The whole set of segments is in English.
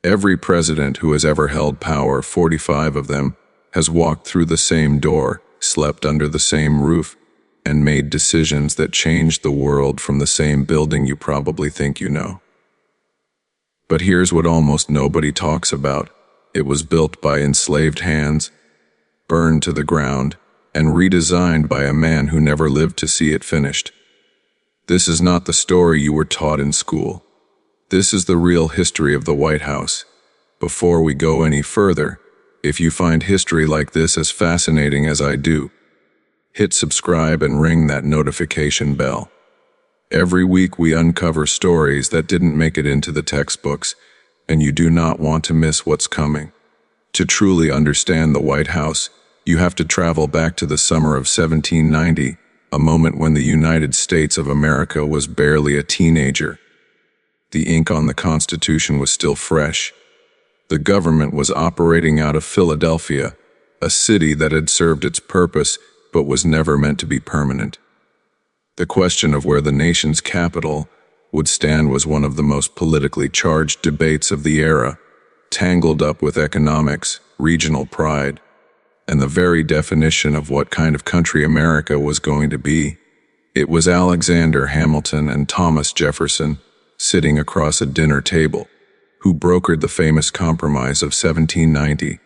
Every president who has ever held power, 45 of them, has walked through the same door, slept under the same roof, and made decisions that changed the world from the same building you probably think you know. But here's what almost nobody talks about. It was built by enslaved hands, burned to the ground, and redesigned by a man who never lived to see it finished. This is not the story you were taught in school. This is the real history of the White House. Before we go any further, if you find history like this as fascinating as I do, hit subscribe and ring that notification bell. Every week we uncover stories that didn't make it into the textbooks, and you do not want to miss what's coming. To truly understand the White House, you have to travel back to the summer of 1790, a moment when the United States of America was barely a teenager. The ink on the Constitution was still fresh. The government was operating out of Philadelphia, a city that had served its purpose but was never meant to be permanent. The question of where the nation's capital would stand was one of the most politically charged debates of the era, tangled up with economics, regional pride, and the very definition of what kind of country America was going to be. It was Alexander Hamilton and Thomas Jefferson, sitting across a dinner table, who brokered the famous Compromise of 1790.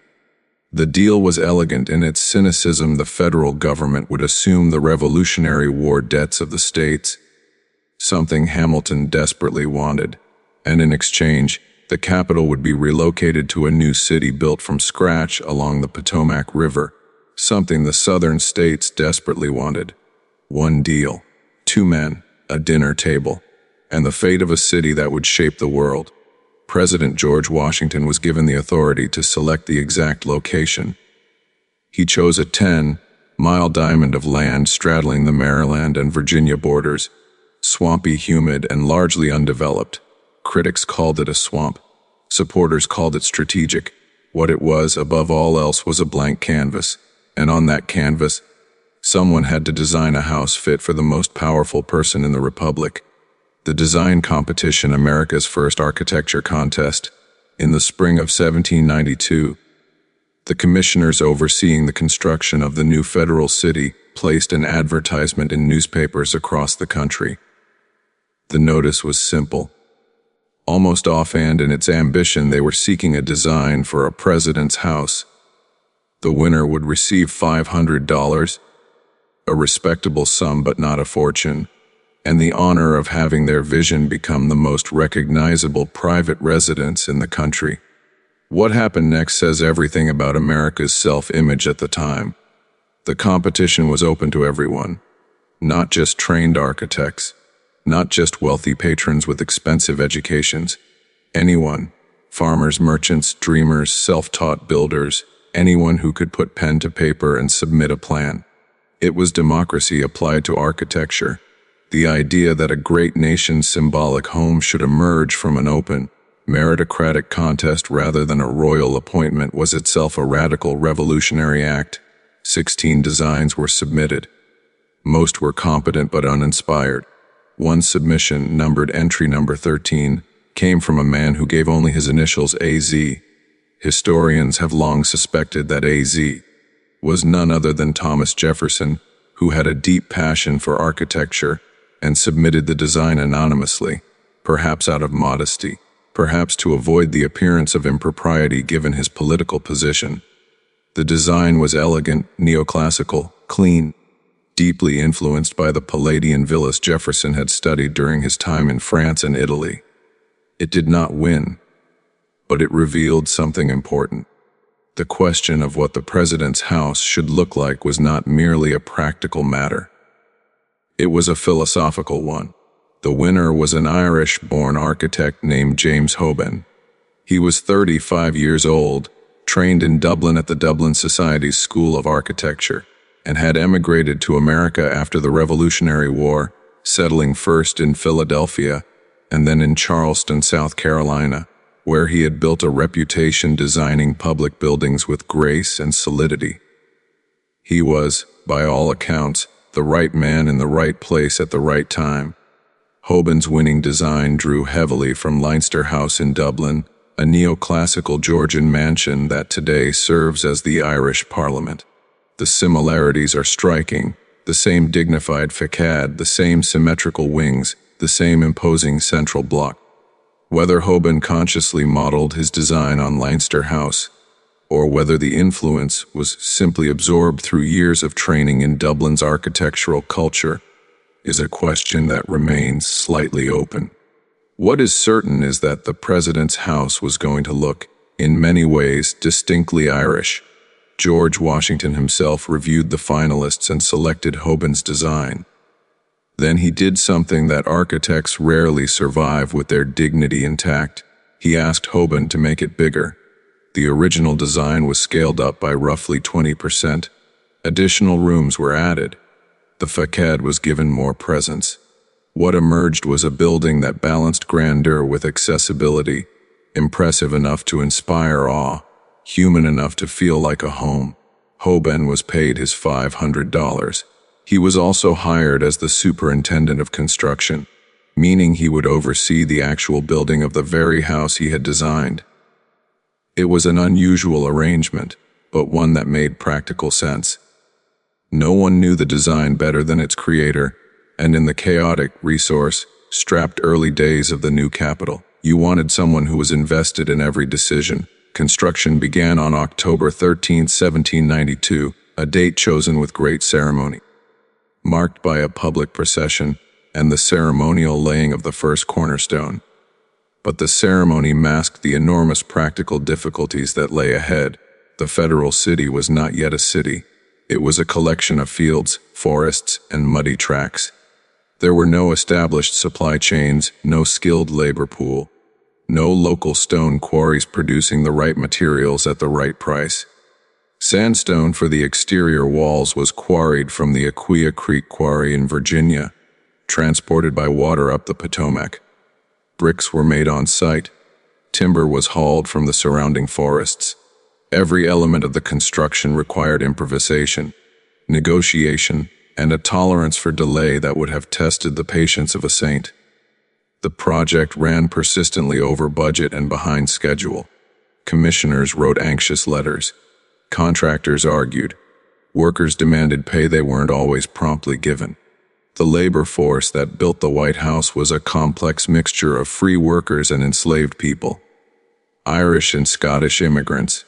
The deal was elegant in its cynicism. The federal government would assume the Revolutionary War debts of the states, something Hamilton desperately wanted, and in exchange, the capital would be relocated to a new city built from scratch along the Potomac River, something the southern states desperately wanted. One deal, two men, a dinner table, and the fate of a city that would shape the world. President George Washington was given the authority to select the exact location. He chose a 10-mile diamond of land straddling the Maryland and Virginia borders, swampy, humid, and largely undeveloped. Critics called it a swamp. Supporters called it strategic. What it was, above all else, was a blank canvas. And on that canvas, someone had to design a house fit for the most powerful person in the Republic. The design competition, America's first architecture contest, in the spring of 1792, the commissioners overseeing the construction of the new federal city placed an advertisement in newspapers across the country. The notice was simple. Almost offhand in its ambition, they were seeking a design for a president's house. The winner would receive $500, a respectable sum but not a fortune, and the honor of having their vision become the most recognizable private residence in the country. What happened next says everything about America's self-image at the time. The competition was open to everyone, not just trained architects, not just wealthy patrons with expensive educations. Anyone, farmers, merchants, dreamers, self-taught builders, anyone who could put pen to paper and submit a plan. It was democracy applied to architecture. The idea that a great nation's symbolic home should emerge from an open, meritocratic contest rather than a royal appointment was itself a radical revolutionary act. 16 designs were submitted. Most were competent but uninspired. One submission, numbered entry number 13, came from a man who gave only his initials AZ. Historians have long suspected that AZ was none other than Thomas Jefferson, who had a deep passion for architecture and submitted the design anonymously, perhaps out of modesty, perhaps to avoid the appearance of impropriety given his political position. The design was elegant, neoclassical, clean, deeply influenced by the Palladian villas Jefferson had studied during his time in France and Italy. It did not win, but it revealed something important. The question of what the president's house should look like was not merely a practical matter. It was a philosophical one. The winner was an Irish-born architect named James Hoban. He was 35 years old, trained in Dublin at the Dublin Society's School of Architecture, and had emigrated to America after the Revolutionary War, settling first in Philadelphia and then in Charleston, South Carolina, where he had built a reputation designing public buildings with grace and solidity. He was, by all accounts, the right man in the right place at the right time. Hoban's winning design drew heavily from Leinster House in Dublin, a neoclassical Georgian mansion that today serves as the Irish Parliament. The similarities are striking: the same dignified facade, the same symmetrical wings, the same imposing central block. Whether Hoban consciously modeled his design on Leinster House, or whether the influence was simply absorbed through years of training in Dublin's architectural culture, is a question that remains slightly open. What is certain is that the president's house was going to look, in many ways, distinctly Irish. George Washington himself reviewed the finalists and selected Hoban's design. Then he did something that architects rarely survive with their dignity intact. He asked Hoban to make it bigger. The original design was scaled up by roughly 20%. Additional rooms were added. The facade was given more presence. What emerged was a building that balanced grandeur with accessibility, impressive enough to inspire awe, human enough to feel like a home. Hoban was paid his $500. He was also hired as the superintendent of construction, meaning he would oversee the actual building of the very house he had designed. It was an unusual arrangement, but one that made practical sense. No one knew the design better than its creator, and in the chaotic, resource-strapped early days of the new capital, you wanted someone who was invested in every decision. Construction began on October 13, 1792, a date chosen with great ceremony, marked by a public procession and the ceremonial laying of the first cornerstone. But the ceremony masked the enormous practical difficulties that lay ahead. The federal city was not yet a city. It was a collection of fields, forests, and muddy tracks. There were no established supply chains, no skilled labor pool, no local stone quarries producing the right materials at the right price. Sandstone for the exterior walls was quarried from the Aquia Creek Quarry in Virginia, transported by water up the Potomac. Bricks were made on site. Timber was hauled from the surrounding forests. Every element of the construction required improvisation, negotiation, and a tolerance for delay that would have tested the patience of a saint. The project ran persistently over budget and behind schedule. Commissioners wrote anxious letters. Contractors argued. Workers demanded pay they weren't always promptly given. The labor force that built the White House was a complex mixture of free workers and enslaved people, Irish and Scottish immigrants,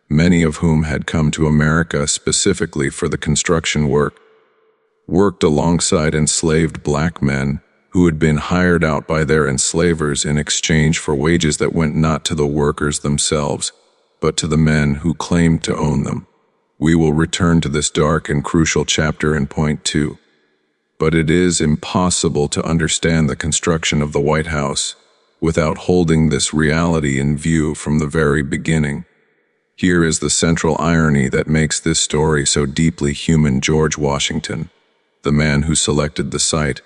many of whom had come to America specifically for the construction work, worked alongside enslaved black men who had been hired out by their enslavers in exchange for wages that went not to the workers themselves, but to the men who claimed to own them. We will return to this dark and crucial chapter in point 2. But it is impossible to understand the construction of the White House without holding this reality in view from the very beginning. Here is the central irony that makes this story so deeply human. George Washington, the man who selected the site,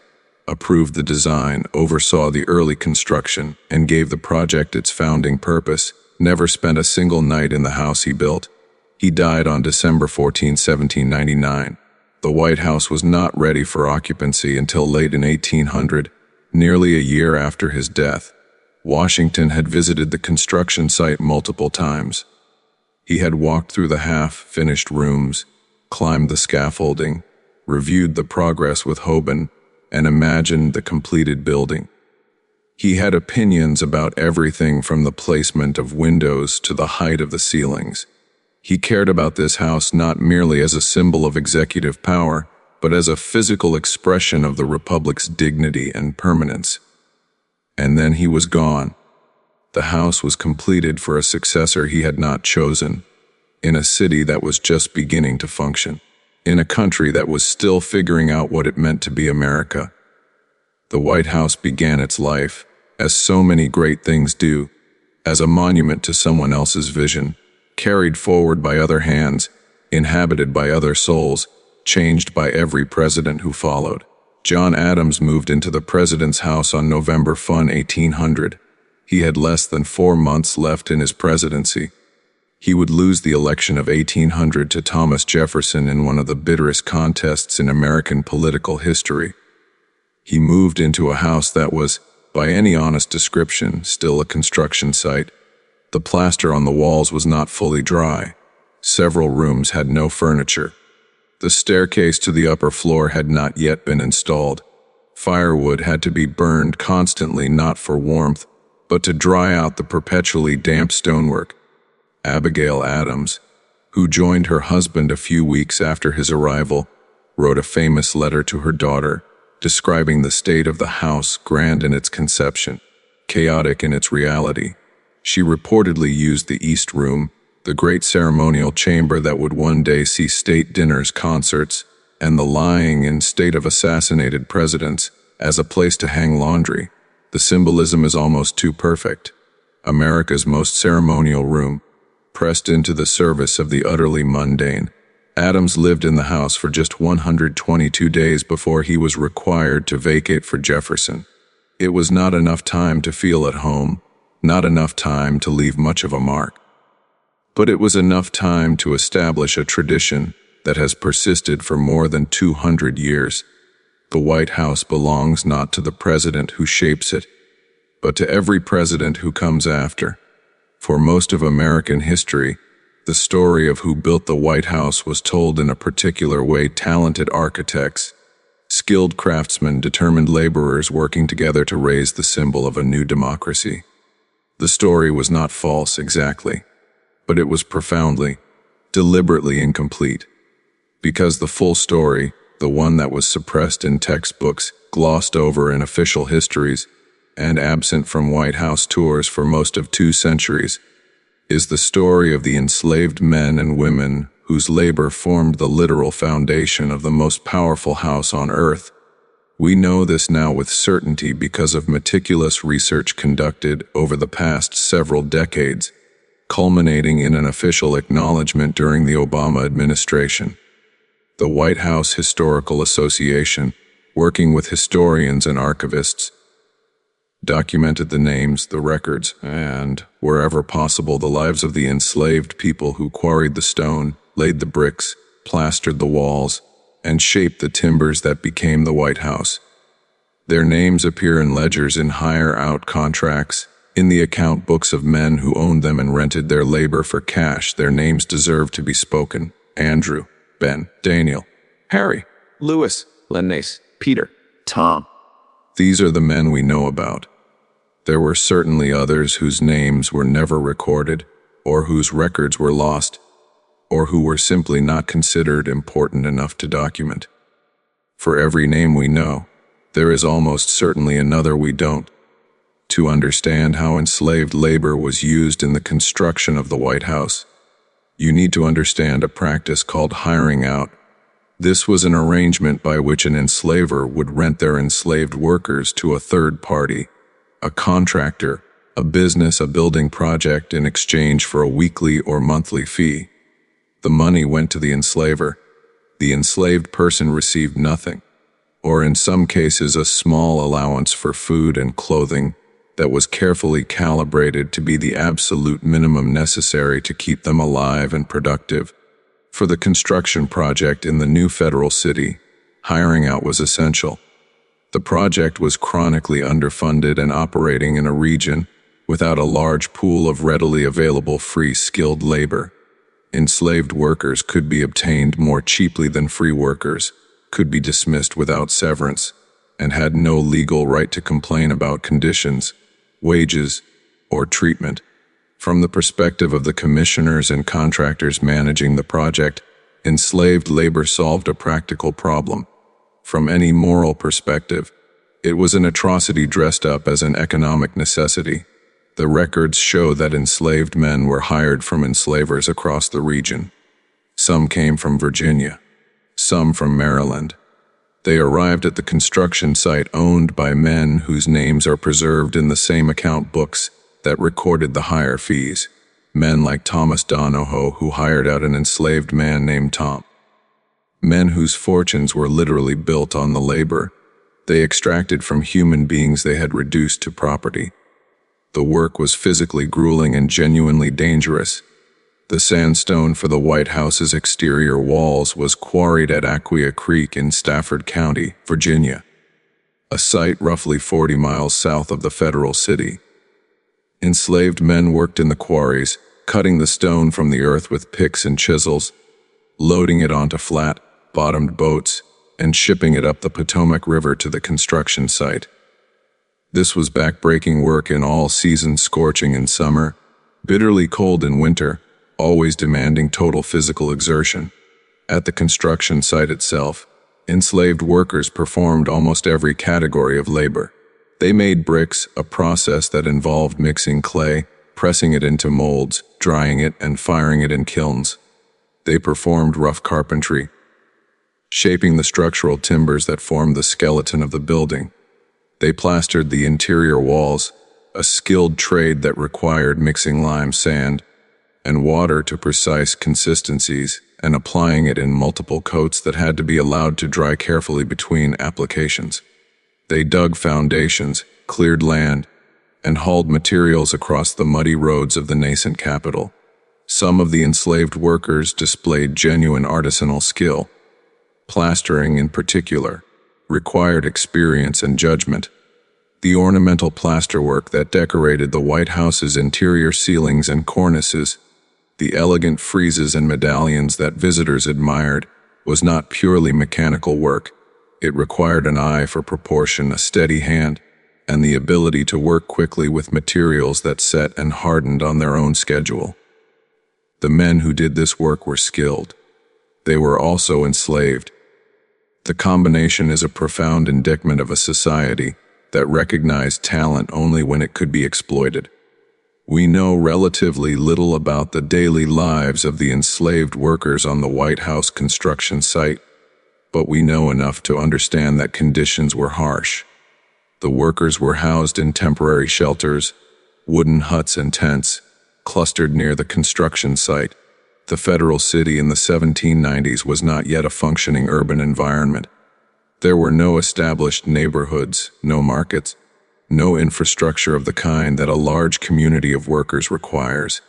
approved the design, oversaw the early construction, and gave the project its founding purpose, never spent a single night in the house he built. He died on December 14, 1799. The White House was not ready for occupancy until late in 1800, nearly a year after his death. Washington had visited the construction site multiple times. He had walked through the half-finished rooms, climbed the scaffolding, reviewed the progress with Hoban, and imagined the completed building. He had opinions about everything from the placement of windows to the height of the ceilings. He cared about this house not merely as a symbol of executive power, but as a physical expression of the Republic's dignity and permanence. And then he was gone. The house was completed for a successor he had not chosen, in a city that was just beginning to function, in a country that was still figuring out what it meant to be America. The White House began its life, as so many great things do, as a monument to someone else's vision, carried forward by other hands, inhabited by other souls, changed by every president who followed. John Adams moved into the president's house on November 1, 1800. He had less than 4 months left in his presidency. He would lose the election of 1800 to Thomas Jefferson in one of the bitterest contests in American political history. He moved into a house that was, by any honest description, still a construction site. The plaster on the walls was not fully dry. Several rooms had no furniture. The staircase to the upper floor had not yet been installed. Firewood had to be burned constantly, not for warmth, but to dry out the perpetually damp stonework. Abigail Adams, who joined her husband a few weeks after his arrival, wrote a famous letter to her daughter, describing the state of the house, grand in its conception, chaotic in its reality. She reportedly used the East Room, the great ceremonial chamber that would one day see state dinners, concerts, and the lying in state of assassinated presidents, as a place to hang laundry. The symbolism is almost too perfect. America's most ceremonial room, pressed into the service of the utterly mundane. Adams lived in the house for just 122 days before he was required to vacate for Jefferson. It was not enough time to feel at home, not enough time to leave much of a mark. But it was enough time to establish a tradition that has persisted for more than 200 years. The White House belongs not to the president who shapes it, but to every president who comes after. For most of American history, the story of who built the White House was told in a particular way: talented architects, skilled craftsmen, determined laborers working together to raise the symbol of a new democracy. The story was not false exactly, but it was profoundly, deliberately incomplete. Because the full story, the one that was suppressed in textbooks, glossed over in official histories, and absent from White House tours for most of 2 centuries, is the story of the enslaved men and women whose labor formed the literal foundation of the most powerful house on earth. We know this now with certainty because of meticulous research conducted over the past several decades, culminating in an official acknowledgement during the Obama administration. The White House Historical Association, working with historians and archivists, documented the names, the records, and, wherever possible, the lives of the enslaved people who quarried the stone, laid the bricks, plastered the walls, and shaped the timbers that became the White House. Their names appear in ledgers, in hire-out contracts, in the account books of men who owned them and rented their labor for cash. Their names deserve to be spoken: Andrew, Ben, Daniel, Harry, Louis, Linnaeus, Peter, Tom. These are the men we know about. There were certainly others whose names were never recorded, or whose records were lost, or who were simply not considered important enough to document. For every name we know, there is almost certainly another we don't. To understand how enslaved labor was used in the construction of the White House, you need to understand a practice called hiring out. This was an arrangement by which an enslaver would rent their enslaved workers to a third party, a contractor, a business, a building project, in exchange for a weekly or monthly fee. The money went to the enslaver. The enslaved person received nothing, or in some cases a small allowance for food and clothing that was carefully calibrated to be the absolute minimum necessary to keep them alive and productive. For the construction project in the new federal city, hiring out was essential. The project was chronically underfunded and operating in a region without a large pool of readily available free skilled labor. Enslaved workers could be obtained more cheaply than free workers, could be dismissed without severance, and had no legal right to complain about conditions, wages, or treatment. From the perspective of the commissioners and contractors managing the project, enslaved labor solved a practical problem. From any moral perspective, it was an atrocity dressed up as an economic necessity. The records show that enslaved men were hired from enslavers across the region. Some came from Virginia, some from Maryland. They arrived at the construction site owned by men whose names are preserved in the same account books that recorded the hire fees. Men like Thomas Donohoe, who hired out an enslaved man named Tom. Men whose fortunes were literally built on the labor they extracted from human beings they had reduced to property. The work was physically grueling and genuinely dangerous. The sandstone for the White House's exterior walls was quarried at Aquia Creek in Stafford County, Virginia, a site roughly 40 miles south of the federal city. Enslaved men worked in the quarries, cutting the stone from the earth with picks and chisels, loading it onto flat-bottomed boats, and shipping it up the Potomac River to the construction site. This was back-breaking work in all seasons, scorching in summer, bitterly cold in winter, always demanding total physical exertion. At the construction site itself, enslaved workers performed almost every category of labor. They made bricks, a process that involved mixing clay, pressing it into molds, drying it, and firing it in kilns. They performed rough carpentry, shaping the structural timbers that formed the skeleton of the building. They plastered the interior walls, a skilled trade that required mixing lime, sand, and water to precise consistencies and applying it in multiple coats that had to be allowed to dry carefully between applications. They dug foundations, cleared land, and hauled materials across the muddy roads of the nascent capital. Some of the enslaved workers displayed genuine artisanal skill. Plastering, in particular, required experience and judgment. The ornamental plasterwork that decorated the White House's interior ceilings and cornices, the elegant friezes and medallions that visitors admired, was not purely mechanical work. It required an eye for proportion, a steady hand, and the ability to work quickly with materials that set and hardened on their own schedule. The men who did this work were skilled. They were also enslaved. The combination is a profound indictment of a society that recognized talent only when it could be exploited. We know relatively little about the daily lives of the enslaved workers on the White House construction site, but we know enough to understand that conditions were harsh. The workers were housed in temporary shelters, wooden huts and tents, clustered near the construction site. The federal city in the 1790s was not yet a functioning urban environment. There were no established neighborhoods, no markets, no infrastructure of the kind that a large community of workers requires.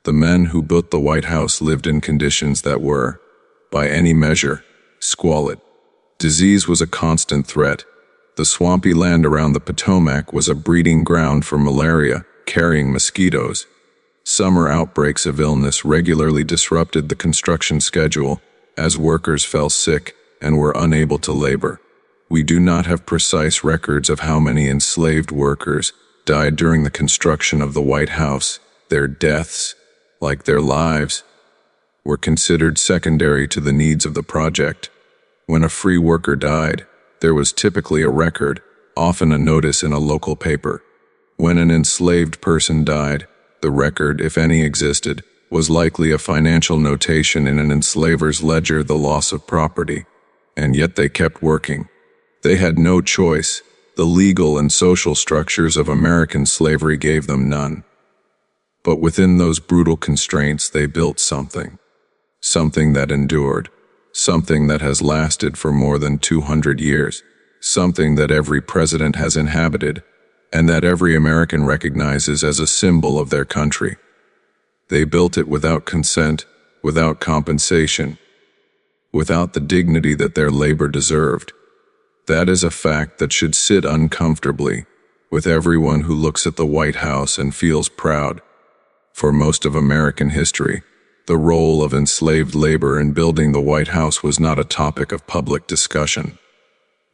The men who built the White House lived in conditions that were, by any measure, squalid. Disease was a constant threat. The swampy land around the Potomac was a breeding ground for malaria, carrying mosquitoes. Summer outbreaks of illness regularly disrupted the construction schedule as workers fell sick and were unable to labor. We do not have precise records of how many enslaved workers died during the construction of the White House. Their deaths, like their lives, were considered secondary to the needs of the project. When a free worker died, there was typically a record, often a notice in a local paper. When an enslaved person died, the record, if any existed, was likely a financial notation in an enslaver's ledger, the loss of property. And yet they kept working. They had no choice. The legal and social structures of American slavery gave them none. But within those brutal constraints, they built something. Something that endured. Something that has lasted for more than 200 years. Something that every president has inhabited, and that every American recognizes as a symbol of their country. They built it without consent, without compensation, without the dignity that their labor deserved. That is a fact that should sit uncomfortably with everyone who looks at the White House and feels proud. For most of American history, the role of enslaved labor in building the White House was not a topic of public discussion.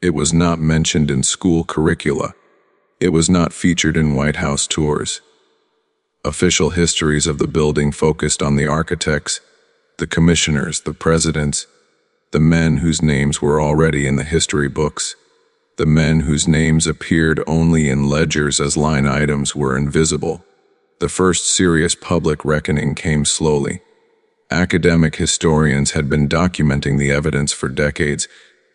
It was not mentioned in school curricula. It was not featured in White House tours. Official histories of the building focused on the architects, the commissioners, the presidents, the men whose names were already in the history books. The men whose names appeared only in ledgers as line items were invisible. The first serious public reckoning came slowly. Academic historians had been documenting the evidence for decades,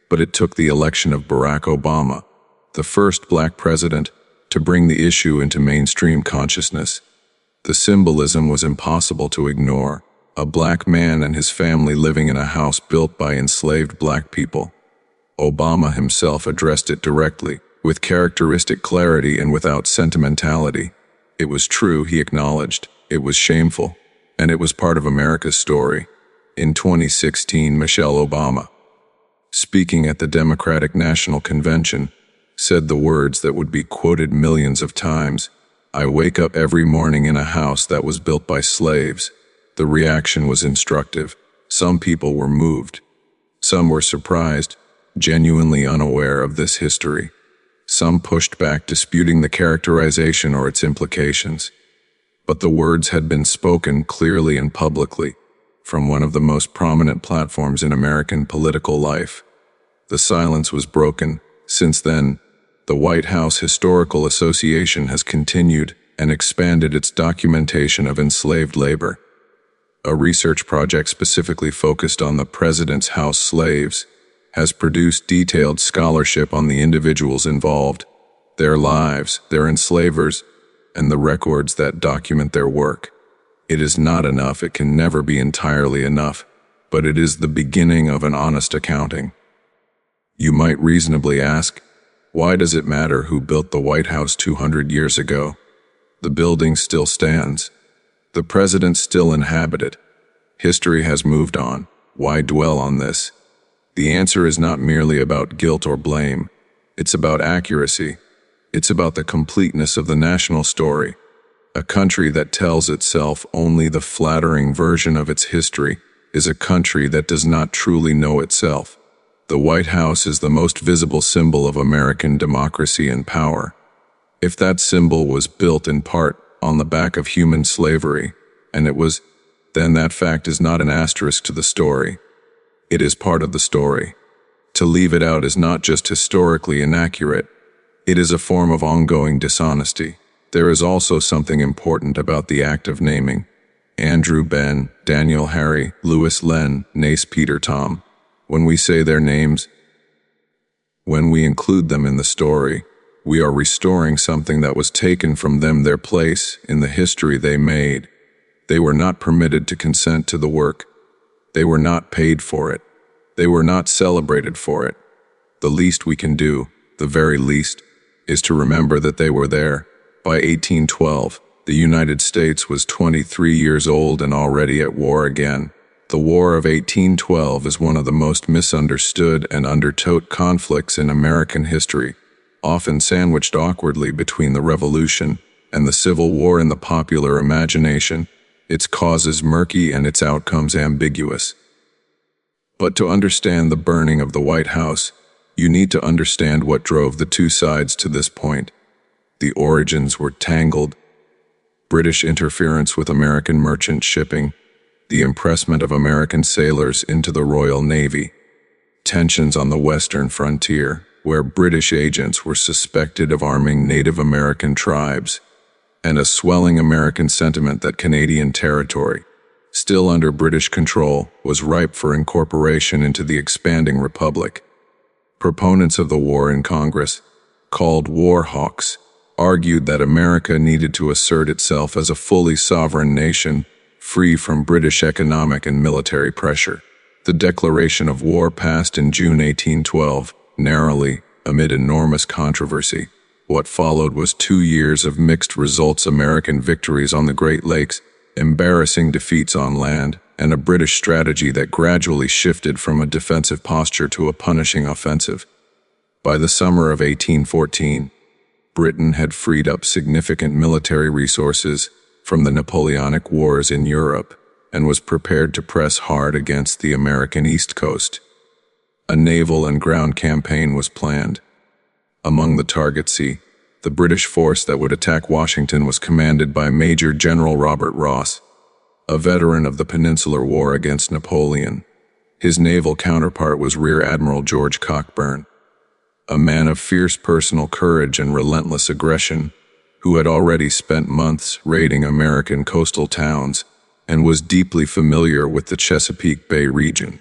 but it took the election of Barack Obama, the first black president, to bring the issue into mainstream consciousness. The symbolism was impossible to ignore. A black man and his family living in a house built by enslaved black people. Obama himself addressed it directly, with characteristic clarity and without sentimentality. It was true, he acknowledged. It was shameful. And it was part of America's story. In 2016, Michelle Obama, speaking at the Democratic National Convention, said the words that would be quoted millions of times, I wake up every morning in a house that was built by slaves. The reaction was instructive. Some people were moved. Some were surprised, genuinely unaware of this history. Some pushed back, disputing the characterization or its implications. But the words had been spoken clearly and publicly, from one of the most prominent platforms in American political life. The silence was broken. Since then, the White House Historical Association has continued and expanded its documentation of enslaved labor. A research project specifically focused on the president's house slaves has produced detailed scholarship on the individuals involved, their lives, their enslavers, and the records that document their work. It is not enough, it can never be entirely enough, but it is the beginning of an honest accounting. You might reasonably ask, why does it matter who built the White House 200 years ago? The building still stands. The president still inhabit it. History has moved on. Why dwell on this? The answer is not merely about guilt or blame. It's about accuracy. It's about the completeness of the national story. A country that tells itself only the flattering version of its history is a country that does not truly know itself. The White House is the most visible symbol of American democracy and power. If that symbol was built in part on the back of human slavery, and it was, then that fact is not an asterisk to the story. It is part of the story. To leave it out is not just historically inaccurate, it is a form of ongoing dishonesty. There is also something important about the act of naming Andrew, Ben, Daniel, Harry, Louis, Len, Nace, Peter, Tom. When we say their names, when we include them in the story, we are restoring something that was taken from them, their place in the history they made. They were not permitted to consent to the work. They were not paid for it. They were not celebrated for it. The least we can do, the very least, is to remember that they were there. By 1812, the United States was 23 years old and already at war again. The War of 1812 is one of the most misunderstood and undertone conflicts in American history, often sandwiched awkwardly between the Revolution and the Civil War in the popular imagination, its causes murky and its outcomes ambiguous. But to understand the burning of the White House, you need to understand what drove the two sides to this point. The origins were tangled: British interference with American merchant shipping, the impressment of American sailors into the Royal Navy, tensions on the western frontier, where British agents were suspected of arming Native American tribes, and a swelling American sentiment that Canadian territory, still under British control, was ripe for incorporation into the expanding republic. Proponents of the war in Congress, called war hawks, argued that America needed to assert itself as a fully sovereign nation, free from British economic and military pressure. The declaration of war passed in June 1812, narrowly, amid enormous controversy. What followed was 2 years of mixed results: American victories on the Great Lakes, embarrassing defeats on land, and a British strategy that gradually shifted from a defensive posture to a punishing offensive. By the summer of 1814, Britain had freed up significant military resources from the Napoleonic Wars in Europe and was prepared to press hard against the American East Coast. A naval and ground campaign was planned. Among the targets, the British force that would attack Washington was commanded by Major General Robert Ross, a veteran of the Peninsular War against Napoleon. His naval counterpart was Rear Admiral George Cockburn, a man of fierce personal courage and relentless aggression, who had already spent months raiding American coastal towns and was deeply familiar with the Chesapeake Bay region.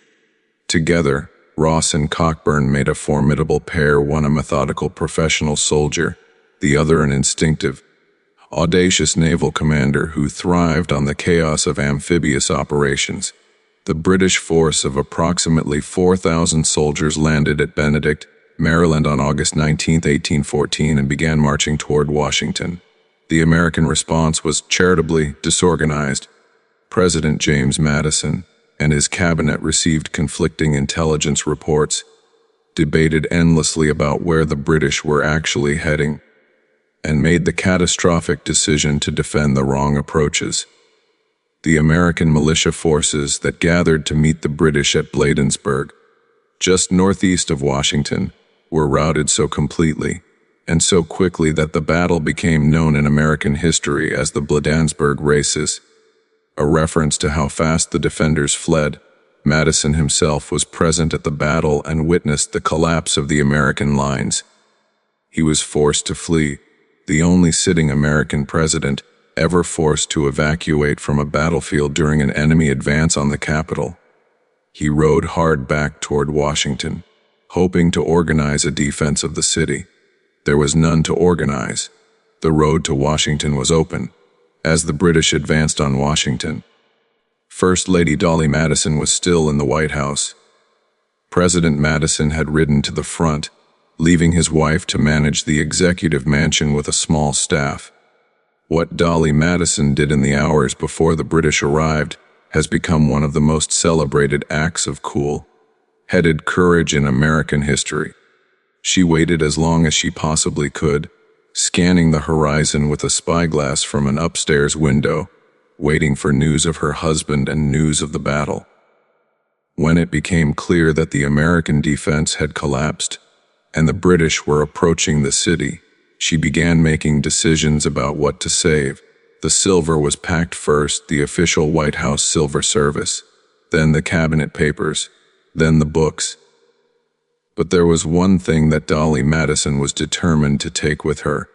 Together, Ross and Cockburn made a formidable pair, one a methodical professional soldier, the other an instinctive, audacious naval commander who thrived on the chaos of amphibious operations. The British force of approximately 4,000 soldiers landed at Benedict, Maryland on August 19, 1814, and began marching toward Washington. The American response was charitably disorganized. President James Madison and his cabinet received conflicting intelligence reports, debated endlessly about where the British were actually heading, and made the catastrophic decision to defend the wrong approaches. The American militia forces that gathered to meet the British at Bladensburg, just northeast of Washington, were routed so completely and so quickly that the battle became known in American history as the Bladensburg Races. A reference to how fast the defenders fled. Madison himself was present at the battle and witnessed the collapse of the American lines. He was forced to flee, the only sitting American president ever forced to evacuate from a battlefield during an enemy advance on the capital. He rode hard back toward Washington, hoping to organize a defense of the city. There was none to organize. The road to Washington was open, as the British advanced on Washington. First Lady Dolly Madison was still in the White House. President Madison had ridden to the front, leaving his wife to manage the executive mansion with a small staff. What Dolly Madison did in the hours before the British arrived has become one of the most celebrated acts of cool-headed courage in American history. She waited as long as she possibly could, scanning the horizon with a spyglass from an upstairs window, waiting for news of her husband and news of the battle. When it became clear that the American defense had collapsed and the British were approaching the city, she began making decisions about what to save. The silver was packed first, the official White House silver service, then the cabinet papers, then the books. But there was one thing that Dolly Madison was determined to take with her,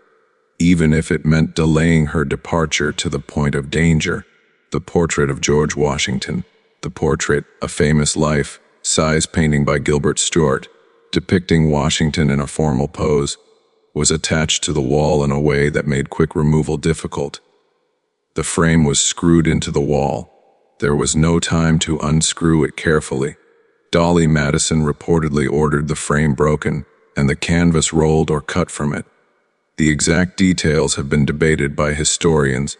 even if it meant delaying her departure to the point of danger: the portrait of George Washington. The portrait, a famous life-size painting by Gilbert Stuart, depicting Washington in a formal pose, was attached to the wall in a way that made quick removal difficult. The frame was screwed into the wall. There was no time to unscrew it carefully. Dolly Madison reportedly ordered the frame broken and the canvas rolled or cut from it. The exact details have been debated by historians.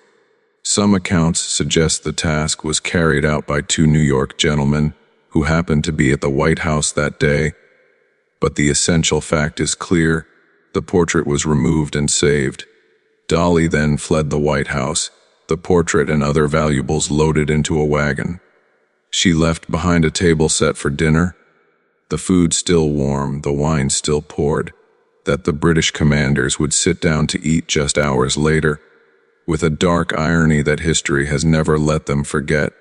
Some accounts suggest the task was carried out by two New York gentlemen who happened to be at the White House that day, but the essential fact is clear: the portrait was removed and saved. Dolly then fled the White House, the portrait and other valuables loaded into a wagon. She left behind a table set for dinner, the food still warm, the wine still poured, that the British commanders would sit down to eat just hours later, with a dark irony that history has never let them forget.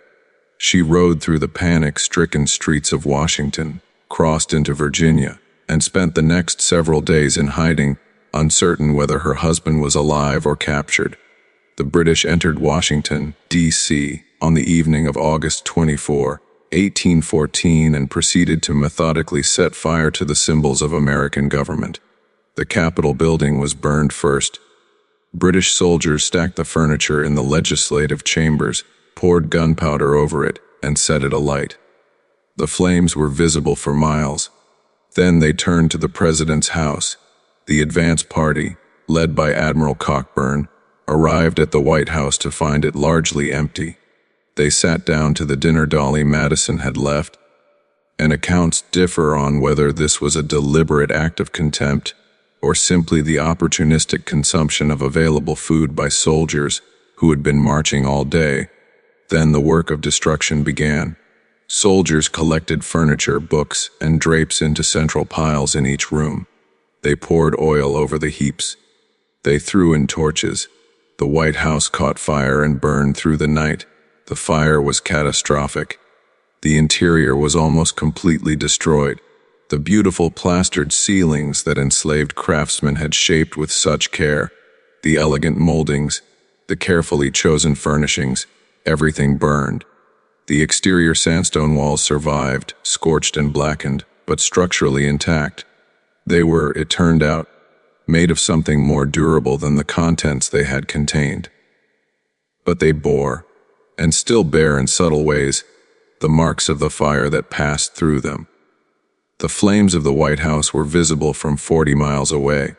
She rode through the panic-stricken streets of Washington, crossed into Virginia, and spent the next several days in hiding, uncertain whether her husband was alive or captured. The British entered Washington, D.C., on the evening of August 24, 1814, and proceeded to methodically set fire to the symbols of American government. The Capitol building was burned first. British soldiers stacked the furniture in the legislative chambers, poured gunpowder over it, and set it alight. The flames were visible for miles. Then they turned to the president's house. The advance party, led by Admiral Cockburn, arrived at the White House to find it largely empty. They sat down to the dinner Dolly Madison had left, and accounts differ on whether this was a deliberate act of contempt or simply the opportunistic consumption of available food by soldiers who had been marching all day. Then the work of destruction began. Soldiers collected furniture, books, and drapes into central piles in each room. They poured oil over the heaps. They threw in torches. The White House caught fire and burned through the night. The fire was catastrophic. The interior was almost completely destroyed. The beautiful plastered ceilings that enslaved craftsmen had shaped with such care, the elegant moldings, the carefully chosen furnishings, everything burned. The exterior sandstone walls survived, scorched and blackened, but structurally intact. They were, it turned out, made of something more durable than the contents they had contained. But they bore, and still bear in subtle ways, the marks of the fire that passed through them. The flames of the White House were visible from 40 miles away.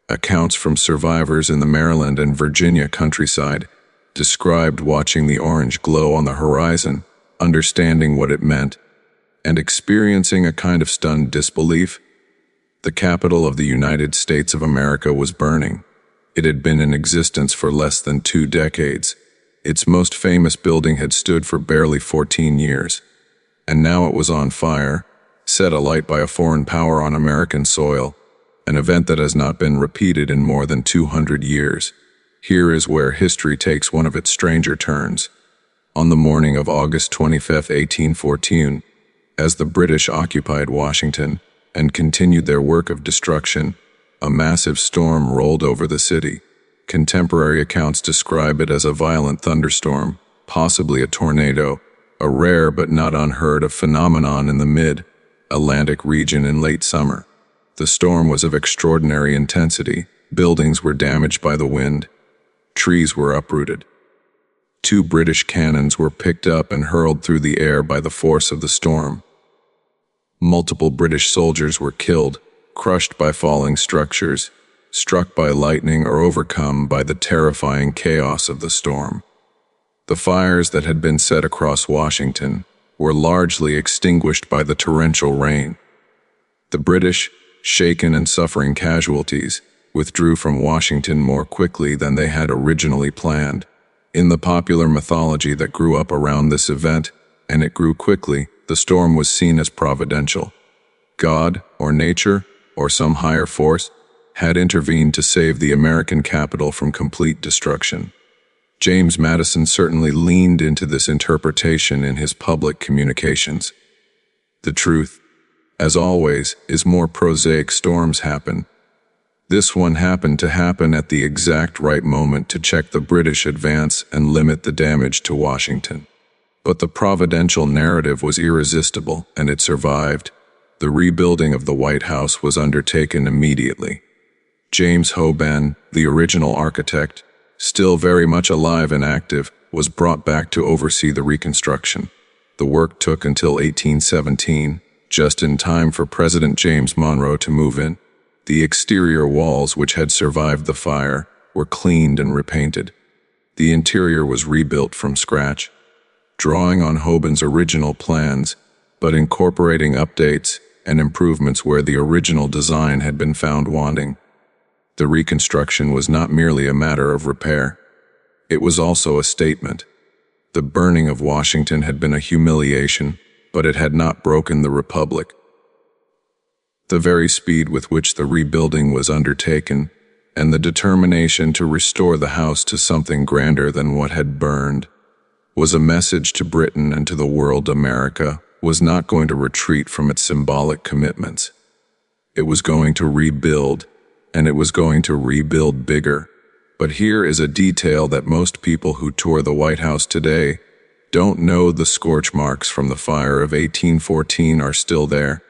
Accounts from survivors in the Maryland and Virginia countryside described watching the orange glow on the horizon, understanding what it meant, and experiencing a kind of stunned disbelief. The capital of the United States of America was burning. It had been in existence for less than 2 decades. Its most famous building had stood for barely 14 years. And now it was on fire, set alight by a foreign power on American soil, an event that has not been repeated in more than 200 years. Here is where history takes one of its stranger turns. On the morning of August 25, 1814, as the British occupied Washington and continued their work of destruction, a massive storm rolled over the city. Contemporary accounts describe it as a violent thunderstorm, possibly a tornado, a rare but not unheard of phenomenon in the mid-Atlantic region in late summer. The storm was of extraordinary intensity. Buildings were damaged by the wind. Trees were uprooted. 2 British cannons were picked up and hurled through the air by the force of the storm. Multiple British soldiers were killed, crushed by falling structures, struck by lightning, or overcome by the terrifying chaos of the storm. The fires that had been set across Washington were largely extinguished by the torrential rain. The British, shaken and suffering casualties, withdrew from Washington more quickly than they had originally planned. In the popular mythology that grew up around this event, and it grew quickly, the storm was seen as providential. God, or nature, or some higher force, had intervened to save the American capital from complete destruction. James Madison certainly leaned into this interpretation in his public communications. The truth, as always, is more prosaic. Storms happen. This one happened to happen at the exact right moment to check the British advance and limit the damage to Washington. But the providential narrative was irresistible, and it survived. The rebuilding of the White House was undertaken immediately. James Hoban, the original architect, still very much alive and active, was brought back to oversee the reconstruction. The work took until 1817, just in time for President James Monroe to move in. The exterior walls, which had survived the fire, were cleaned and repainted. The interior was rebuilt from scratch, drawing on Hoban's original plans, but incorporating updates and improvements where the original design had been found wanting. The reconstruction was not merely a matter of repair. It was also a statement. The burning of Washington had been a humiliation, but it had not broken the Republic. The very speed with which the rebuilding was undertaken, and the determination to restore the house to something grander than what had burned, was a message to Britain and to the world. America was not going to retreat from its symbolic commitments. It was going to rebuild, and it was going to rebuild bigger. But here is a detail that most people who tour the White House today don't know: the scorch marks from the fire of 1814 are still there.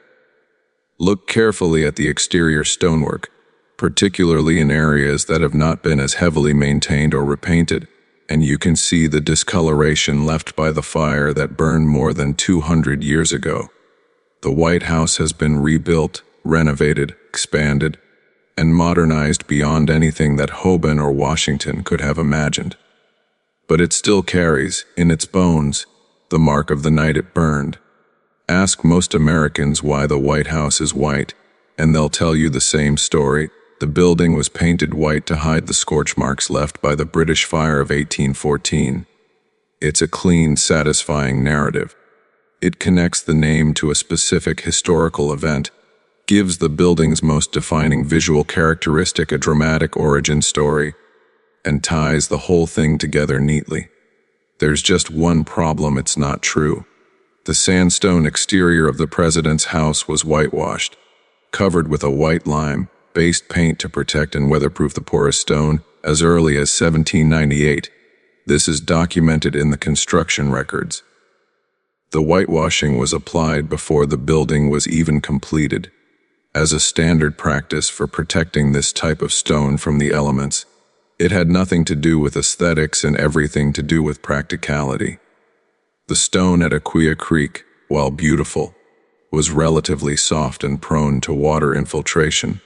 Look carefully at the exterior stonework, particularly in areas that have not been as heavily maintained or repainted, and you can see the discoloration left by the fire that burned more than 200 years ago. The White House has been rebuilt, renovated, expanded, and modernized beyond anything that Hoban or Washington could have imagined. But it still carries, in its bones, the mark of the night it burned. Ask most Americans why the White House is white, and they'll tell you the same story. The building was painted white to hide the scorch marks left by the British fire of 1814. It's a clean, satisfying narrative. It connects the name to a specific historical event, gives the building's most defining visual characteristic a dramatic origin story, and ties the whole thing together neatly. There's just one problem: it's not true. The sandstone exterior of the president's house was whitewashed, covered with a white lime-based paint to protect and weatherproof the porous stone, as early as 1798. This is documented in the construction records. The whitewashing was applied before the building was even completed, as a standard practice for protecting this type of stone from the elements. It had nothing to do with aesthetics and everything to do with practicality. The stone at Aquia Creek, while beautiful, was relatively soft and prone to water infiltration.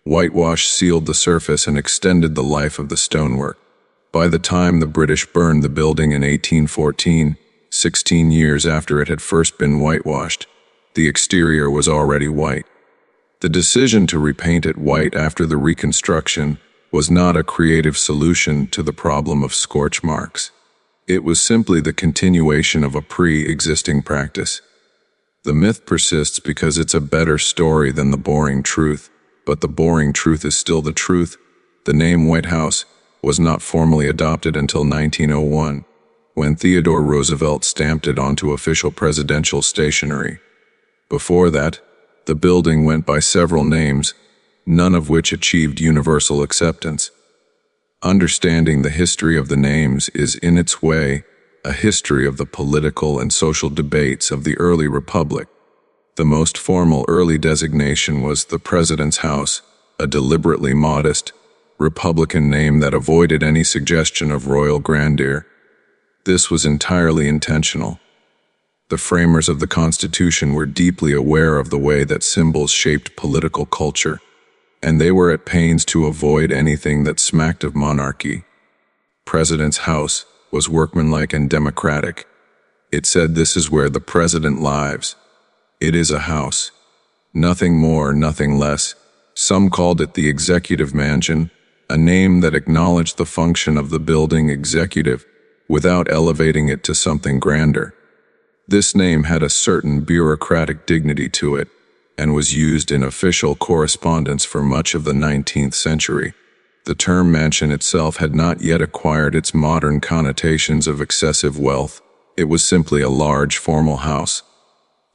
Whitewash sealed the surface and extended the life of the stonework. By the time the British burned the building in 1814, 16 years after it had first been whitewashed, the exterior was already white. The decision to repaint it white after the reconstruction was not a creative solution to the problem of scorch marks. It was simply the continuation of a pre-existing practice. The myth persists because it's a better story than the boring truth, but the boring truth is still the truth. The name White House was not formally adopted until 1901, when Theodore Roosevelt stamped it onto official presidential stationery. Before that, the building went by several names, none of which achieved universal acceptance. Understanding the history of the names is, in its way, a history of the political and social debates of the early republic. The most formal early designation was the President's House, a deliberately modest, Republican name that avoided any suggestion of royal grandeur. This was entirely intentional. The framers of the Constitution were deeply aware of the way that symbols shaped political culture, and they were at pains to avoid anything that smacked of monarchy. President's House was workmanlike and democratic. It said this is where the president lives. It is a house. Nothing more, nothing less. Some called it the Executive Mansion, a name that acknowledged the function of the building executive without elevating it to something grander. This name had a certain bureaucratic dignity to it, and was used in official correspondence for much of the 19th century. The term mansion itself had not yet acquired its modern connotations of excessive wealth. It was simply a large, formal house.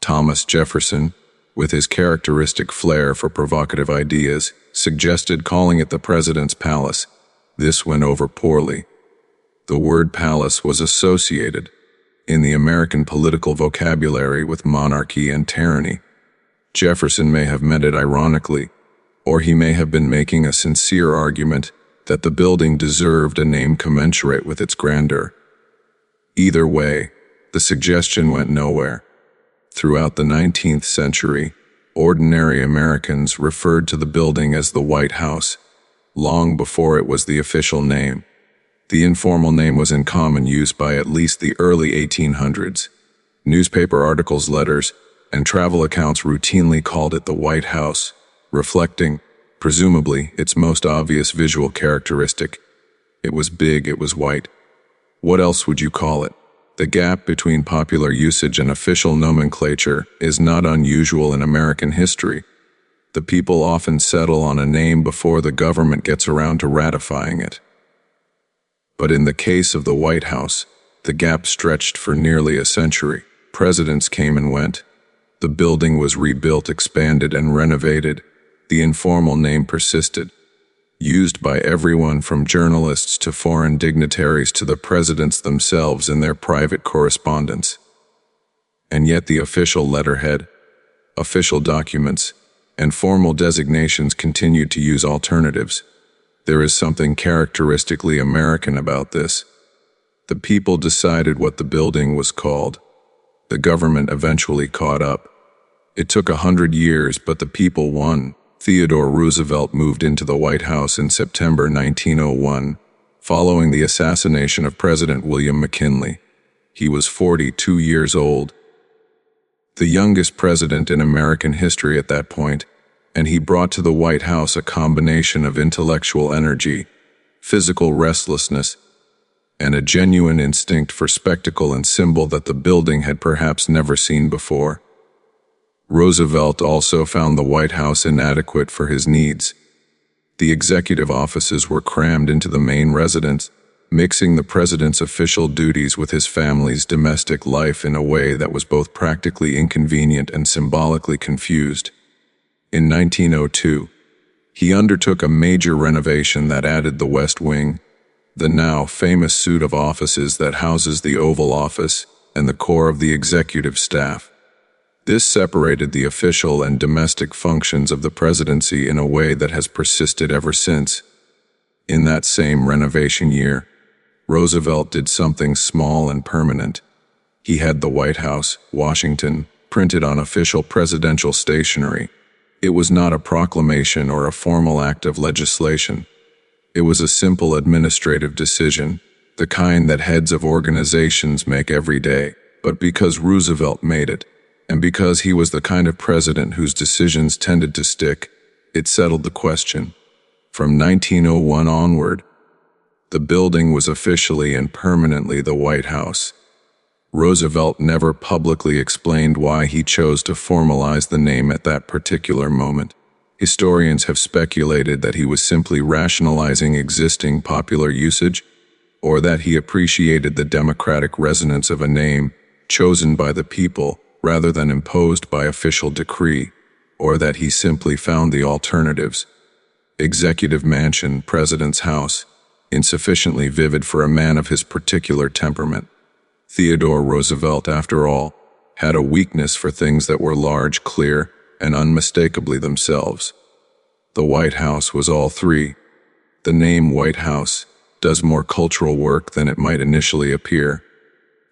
Thomas Jefferson, with his characteristic flair for provocative ideas, suggested calling it the President's Palace. This went over poorly. The word palace was associated, in the American political vocabulary, with monarchy and tyranny. Jefferson may have meant it ironically, or he may have been making a sincere argument that the building deserved a name commensurate with its grandeur. Either way, the suggestion went nowhere. Throughout the 19th century, ordinary Americans referred to the building as the White House, long before it was the official name. The informal name was in common use by at least the early 1800s. Newspaper articles, letters, and travel accounts routinely called it the White House, reflecting, presumably, its most obvious visual characteristic. It was big, it was white. What else would you call it? The gap between popular usage and official nomenclature is not unusual in American history. The people often settle on a name before the government gets around to ratifying it. But in the case of the White House, the gap stretched for nearly a century. Presidents came and went. The building was rebuilt, expanded, and renovated. The informal name persisted, used by everyone from journalists to foreign dignitaries to the presidents themselves in their private correspondence. And yet the official letterhead, official documents, and formal designations continued to use alternatives. There is something characteristically American about this. The people decided what the building was called. The government eventually caught up. It took 100 years, but the people won. Theodore Roosevelt moved into the White House in September 1901, following the assassination of President William McKinley. He was 42 years old, the youngest president in American history at that point, and he brought to the White House a combination of intellectual energy, physical restlessness, and a genuine instinct for spectacle and symbol that the building had perhaps never seen before. Roosevelt also found the White House inadequate for his needs. The executive offices were crammed into the main residence, mixing the president's official duties with his family's domestic life in a way that was both practically inconvenient and symbolically confused. In 1902, he undertook a major renovation that added the West Wing, the now famous suite of offices that houses the Oval Office and the core of the executive staff. This separated the official and domestic functions of the presidency in a way that has persisted ever since. In that same renovation year, Roosevelt did something small and permanent. He had the White House, Washington, printed on official presidential stationery. It was not a proclamation or a formal act of legislation. It was a simple administrative decision, the kind that heads of organizations make every day. But because Roosevelt made it, and because he was the kind of president whose decisions tended to stick, it settled the question. From 1901 onward, the building was officially and permanently the White House. Roosevelt never publicly explained why he chose to formalize the name at that particular moment. Historians have speculated that he was simply rationalizing existing popular usage, or that he appreciated the democratic resonance of a name chosen by the people rather than imposed by official decree, or that he simply found the alternatives, Executive Mansion, President's House, insufficiently vivid for a man of his particular temperament. Theodore Roosevelt, after all, had a weakness for things that were large, clear, and unmistakably themselves. The White House was all three. The name White House does more cultural work than it might initially appear.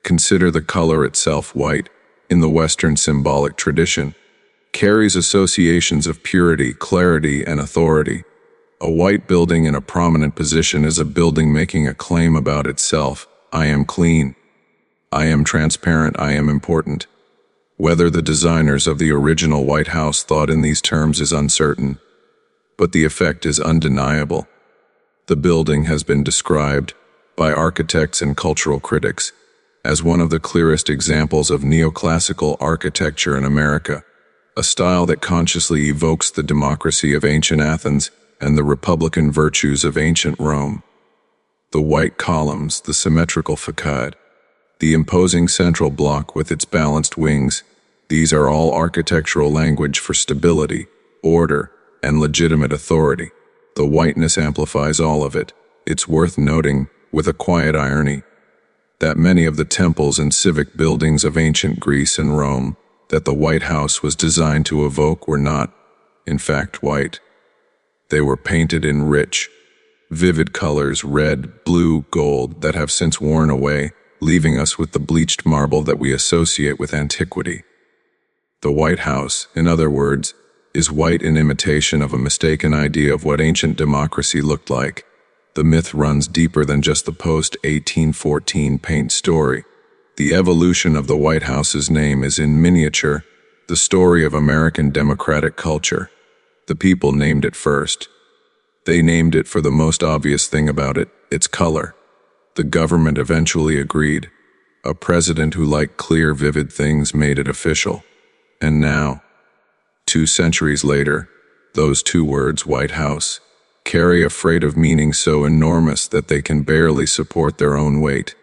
Consider the color itself. White, in the Western symbolic tradition, carries associations of purity, clarity, and authority. A white building in a prominent position is a building making a claim about itself. I am clean. I am transparent. I am important. Whether the designers of the original White House thought in these terms is uncertain, but the effect is undeniable. The building has been described, by architects and cultural critics, as one of the clearest examples of neoclassical architecture in America, a style that consciously evokes the democracy of ancient Athens and the republican virtues of ancient Rome. The white columns, the symmetrical facade, the imposing central block with its balanced wings, these are all architectural language for stability, order, and legitimate authority. The whiteness amplifies all of it. It's worth noting, with a quiet irony, that many of the temples and civic buildings of ancient Greece and Rome that the White House was designed to evoke were not, in fact, white. They were painted in rich, vivid colors, red, blue, gold, that have since worn away, leaving us with the bleached marble that we associate with antiquity. The White House, in other words, is white in imitation of a mistaken idea of what ancient democracy looked like. The myth runs deeper than just the post-1814 paint story. The evolution of the White House's name is in miniature the story of American democratic culture. The people named it first. They named it for the most obvious thing about it, its color. The government eventually agreed. A president who liked clear, vivid things made it official. And now, 2 centuries later, those 2 words, White House, carry a freight of meaning so enormous that they can barely support their own weight.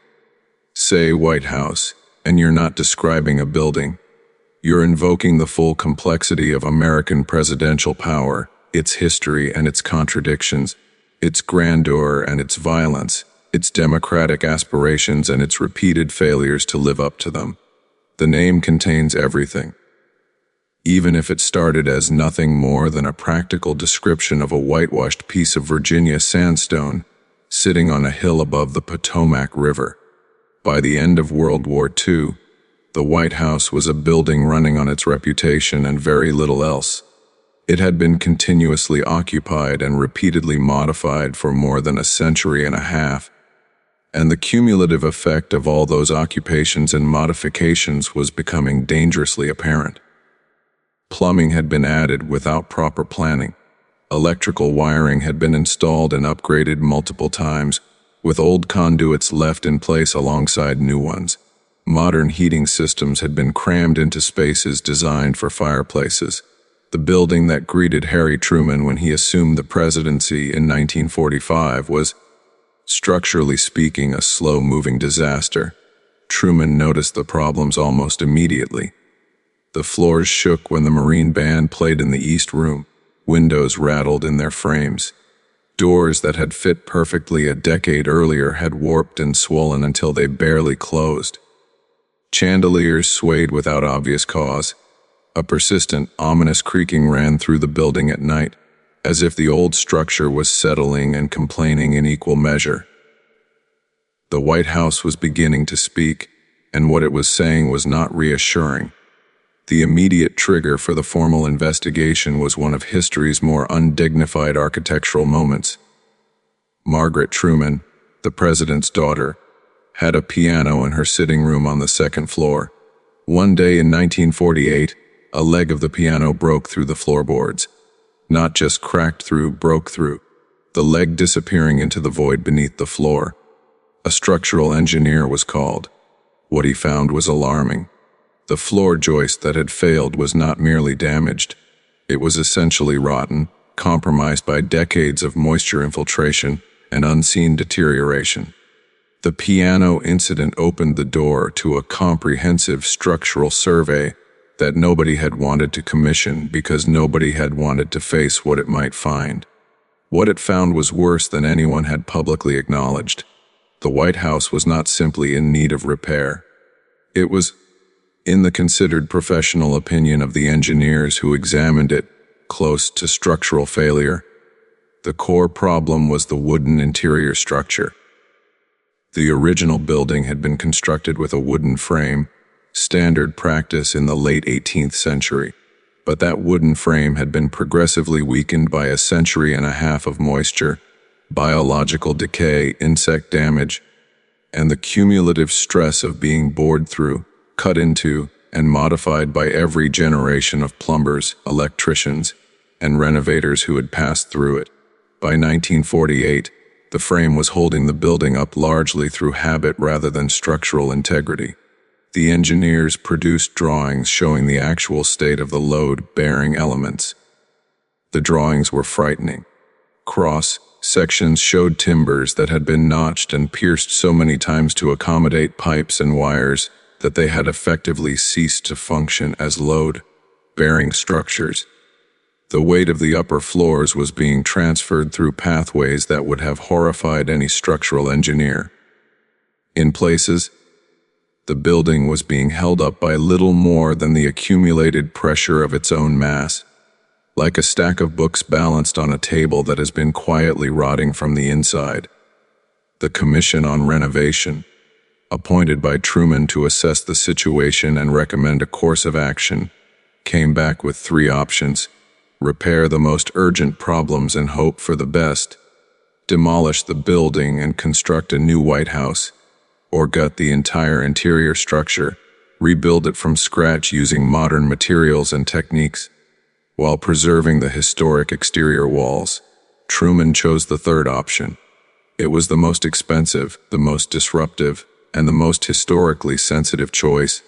Say White House, and you're not describing a building. You're invoking the full complexity of American presidential power, its history and its contradictions, its grandeur and its violence, its democratic aspirations and its repeated failures to live up to them. The name contains everything. Even if it started as nothing more than a practical description of a whitewashed piece of Virginia sandstone sitting on a hill above the Potomac River. By the end of World War II, the White House was a building running on its reputation and very little else. It had been continuously occupied and repeatedly modified for more than a century and a half, and the cumulative effect of all those occupations and modifications was becoming dangerously apparent. Plumbing had been added without proper planning. Electrical wiring had been installed and upgraded multiple times, with old conduits left in place alongside new ones. Modern heating systems had been crammed into spaces designed for fireplaces. The building that greeted Harry Truman when he assumed the presidency in 1945 was, structurally speaking, a slow-moving disaster. Truman noticed the problems almost immediately. The floors shook when the Marine Band played in the East Room. Windows rattled in their frames. Doors that had fit perfectly a decade earlier had warped and swollen until they barely closed. Chandeliers swayed without obvious cause. A persistent, ominous creaking ran through the building at night, as if the old structure was settling and complaining in equal measure. The White House was beginning to speak, and what it was saying was not reassuring. The immediate trigger for the formal investigation was one of history's more undignified architectural moments. Margaret Truman, the president's daughter, had a piano in her sitting room on the second floor. One day in 1948, a leg of the piano broke through the floorboards. Not just cracked through, broke through. the leg disappearing into the void beneath the floor. A structural engineer was called. What he found was alarming. The floor joist that had failed was not merely damaged. It was essentially rotten, compromised by decades of moisture infiltration and unseen deterioration. The piano incident opened the door to a comprehensive structural survey that nobody had wanted to commission because nobody had wanted to face what it might find. What it found was worse than anyone had publicly acknowledged. The White House was not simply in need of repair. It was, in the considered professional opinion of the engineers who examined it, close to structural failure. The core problem was the wooden interior structure. The original building had been constructed with a wooden frame, standard practice in the late 18th century, but that wooden frame had been progressively weakened by a century and a half of moisture, biological decay, insect damage, and the cumulative stress of being bored through, cut into, and modified by every generation of plumbers, electricians, and renovators who had passed through it. By 1948, the frame was holding the building up largely through habit rather than structural integrity. The engineers produced drawings showing the actual state of the load-bearing elements. The drawings were frightening. Cross-sections showed timbers that had been notched and pierced so many times to accommodate pipes and wires that they had effectively ceased to function as load-bearing structures. The weight of the upper floors was being transferred through pathways that would have horrified any structural engineer. In places, the building was being held up by little more than the accumulated pressure of its own mass, like a stack of books balanced on a table that has been quietly rotting from the inside. The Commission on Renovation, appointed by Truman to assess the situation and recommend a course of action, came back with 3 options: repair the most urgent problems and hope for the best, demolish the building and construct a new White House, or gut the entire interior structure, rebuild it from scratch using modern materials and techniques, while preserving the historic exterior walls. Truman chose the third option. It was the most expensive, the most disruptive, and the most historically sensitive choice,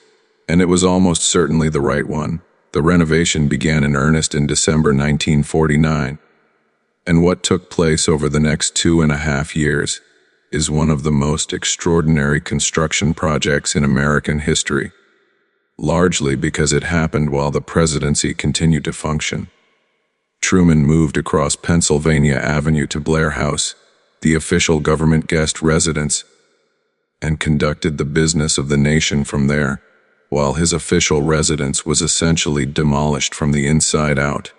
and it was almost certainly the right one. The renovation began in earnest in December 1949, and what took place over the next 2.5 years is one of the most extraordinary construction projects in American history, largely because it happened while the presidency continued to function. Truman moved across Pennsylvania Avenue to Blair House, the official government guest residence, and conducted the business of the nation from there, while his official residence was essentially demolished from the inside out.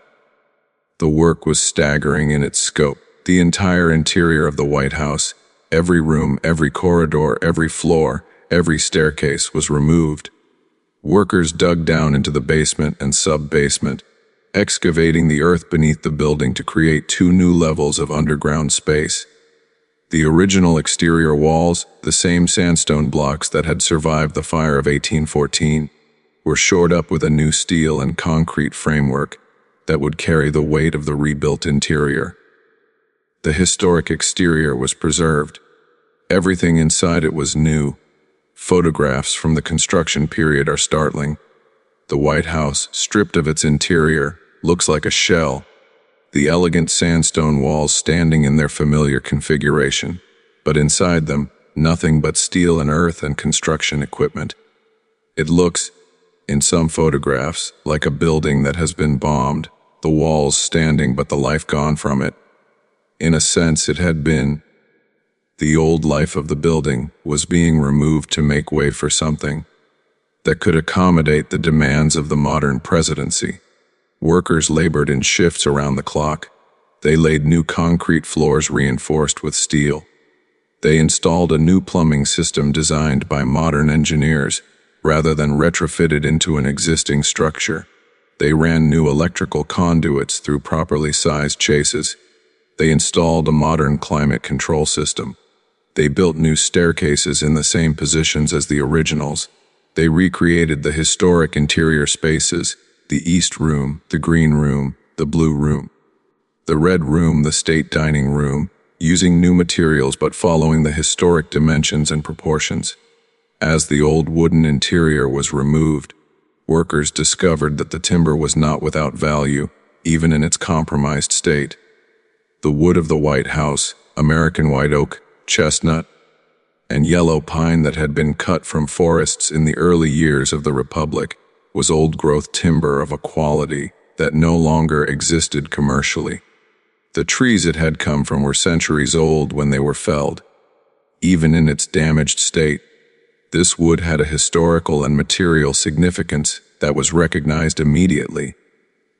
The work was staggering in its scope. The entire interior of the White House, every room, every corridor, every floor, every staircase was removed. Workers dug down into the basement and sub-basement, excavating the earth beneath the building to create 2 new levels of underground space. The original exterior walls, the same sandstone blocks that had survived the fire of 1814, were shored up with a new steel and concrete framework that would carry the weight of the rebuilt interior. The historic exterior was preserved. Everything inside it was new. Photographs from the construction period are startling. The White House, stripped of its interior, looks like a shell, the elegant sandstone walls standing in their familiar configuration, but inside them, nothing but steel and earth and construction equipment. It looks, in some photographs, like a building that has been bombed, the walls standing but the life gone from it. In a sense, it had been. The old life of the building was being removed to make way for something that could accommodate the demands of the modern presidency. Workers labored in shifts around the clock. They laid new concrete floors reinforced with steel. They installed a new plumbing system designed by modern engineers rather than retrofitted into an existing structure. They ran new electrical conduits through properly sized chases. They installed a modern climate control system. They built new staircases in the same positions as the originals. They recreated the historic interior spaces, the East Room, the Green Room, the Blue Room. The red room, the state dining room, using new materials but following the historic dimensions and proportions. As the old wooden interior was removed, workers discovered that the timber was not without value, even in its compromised state. The wood of the White House, American white oak, chestnut, and yellow pine that had been cut from forests in the early years of the Republic, was old-growth timber of a quality that no longer existed commercially. The trees it had come from were centuries old when they were felled. Even in its damaged state, this wood had a historical and material significance that was recognized immediately.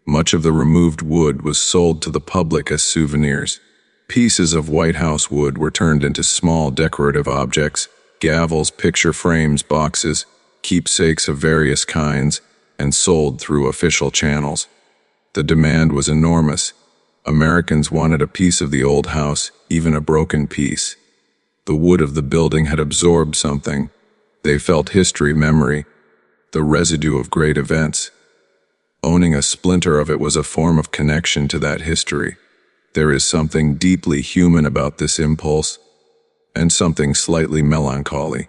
Much of the removed wood was sold to the public as souvenirs. Pieces of White House wood were turned into small decorative objects, gavels, picture frames, boxes, keepsakes of various kinds, and sold through official channels. The demand was enormous. Americans wanted a piece of the old house, even a broken piece. The wood of the building had absorbed something. They felt history, memory, the residue of great events. Owning a splinter of it was a form of connection to that history. There is something deeply human about this impulse, and something slightly melancholy.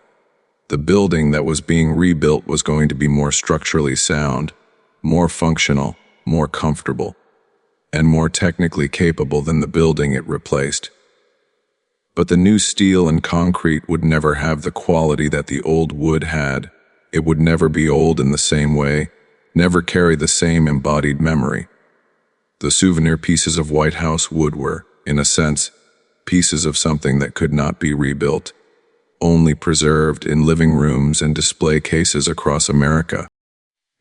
The building that was being rebuilt was going to be more structurally sound, more functional, more comfortable, and more technically capable than the building it replaced. But the new steel and concrete would never have the quality that the old wood had. It would never be old in the same way, never carry the same embodied memory. The souvenir pieces of White House wood were, in a sense, pieces of something that could not be rebuilt, only preserved in living rooms and display cases across America.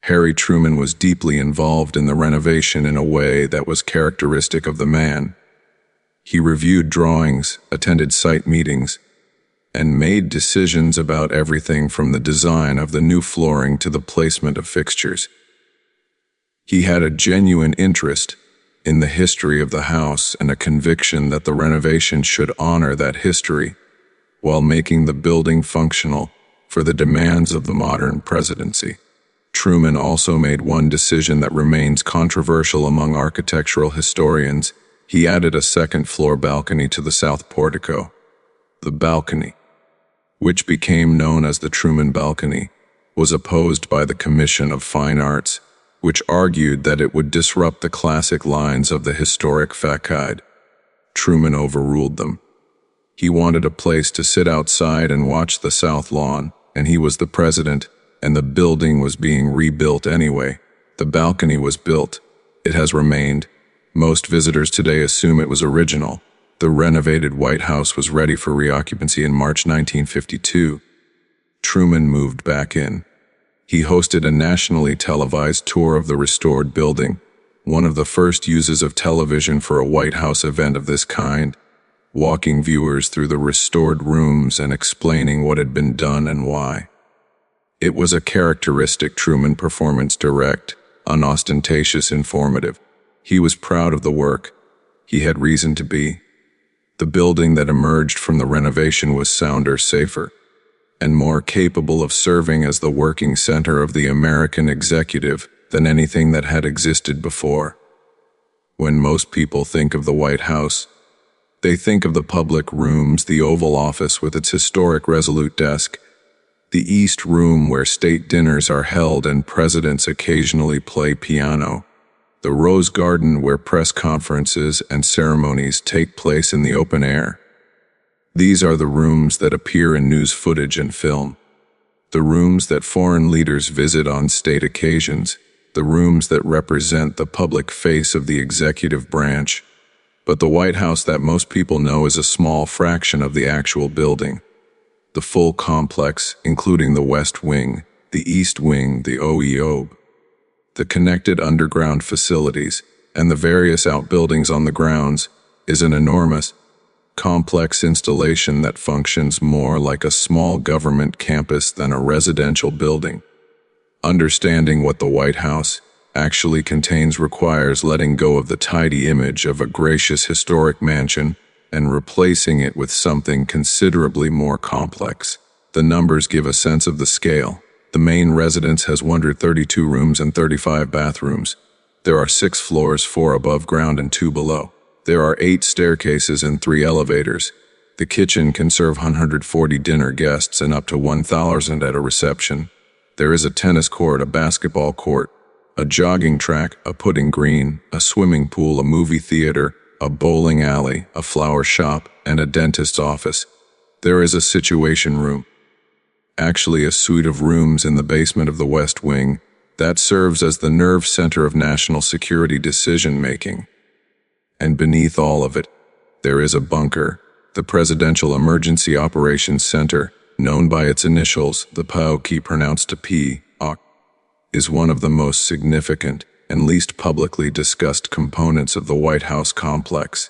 Harry Truman was deeply involved in the renovation in a way that was characteristic of the man. He reviewed drawings, attended site meetings, and made decisions about everything from the design of the new flooring to the placement of fixtures. He had a genuine interest in the history of the house and a conviction that the renovation should honor that history while making the building functional for the demands of the modern presidency. Truman also made one decision that remains controversial among architectural historians. He added a second-floor balcony to the south portico. The balcony, which became known as the Truman Balcony, was opposed by the Commission of Fine Arts, which argued that it would disrupt the classic lines of the historic facade. Truman overruled them. He wanted a place to sit outside and watch the south lawn, and he was the president, and the building was being rebuilt anyway. The balcony was built. It has remained. Most visitors today assume it was original. The renovated White House was ready for reoccupancy in March 1952. Truman moved back in. He hosted a nationally televised tour of the restored building, one of the first uses of television for a White House event of this kind, walking viewers through the restored rooms and explaining what had been done and why. It was a characteristic Truman performance, direct, unostentatious, informative. He was proud of the work. He had reason to be. The building that emerged from the renovation was sounder, safer, and more capable of serving as the working center of the American executive than anything that had existed before. When most people think of the White House, they think of the public rooms, the Oval Office with its historic resolute desk, the East Room where state dinners are held and presidents occasionally play piano, the Rose Garden where press conferences and ceremonies take place in the open air. These are the rooms that appear in news footage and film, the rooms that foreign leaders visit on state occasions, the rooms that represent the public face of the executive branch. But the White House that most people know is a small fraction of the actual building. The full complex, including the West Wing, the East Wing, the OEO, the connected underground facilities, and the various outbuildings on the grounds, is an enormous, complex installation that functions more like a small government campus than a residential building. Understanding what the White House actually contains requires letting go of the tidy image of a gracious historic mansion and replacing it with something considerably more complex. The numbers give a sense of the scale. The main residence has 132 rooms and 35 bathrooms. There are 6 floors, 4 above ground and 2 below. There are 8 staircases and 3 elevators. The kitchen can serve 140 dinner guests and up to 1,000 at a reception. There is a tennis court, a basketball court, a jogging track, a putting green, a swimming pool, a movie theater, a bowling alley, a flower shop, and a dentist's office. There is a situation room, actually a suite of rooms in the basement of the West Wing, that serves as the nerve center of national security decision-making. And beneath all of it, there is a bunker, the Presidential Emergency Operations Center, known by its initials, the POC pronounced a P, is one of the most significant and least publicly discussed components of the White House complex.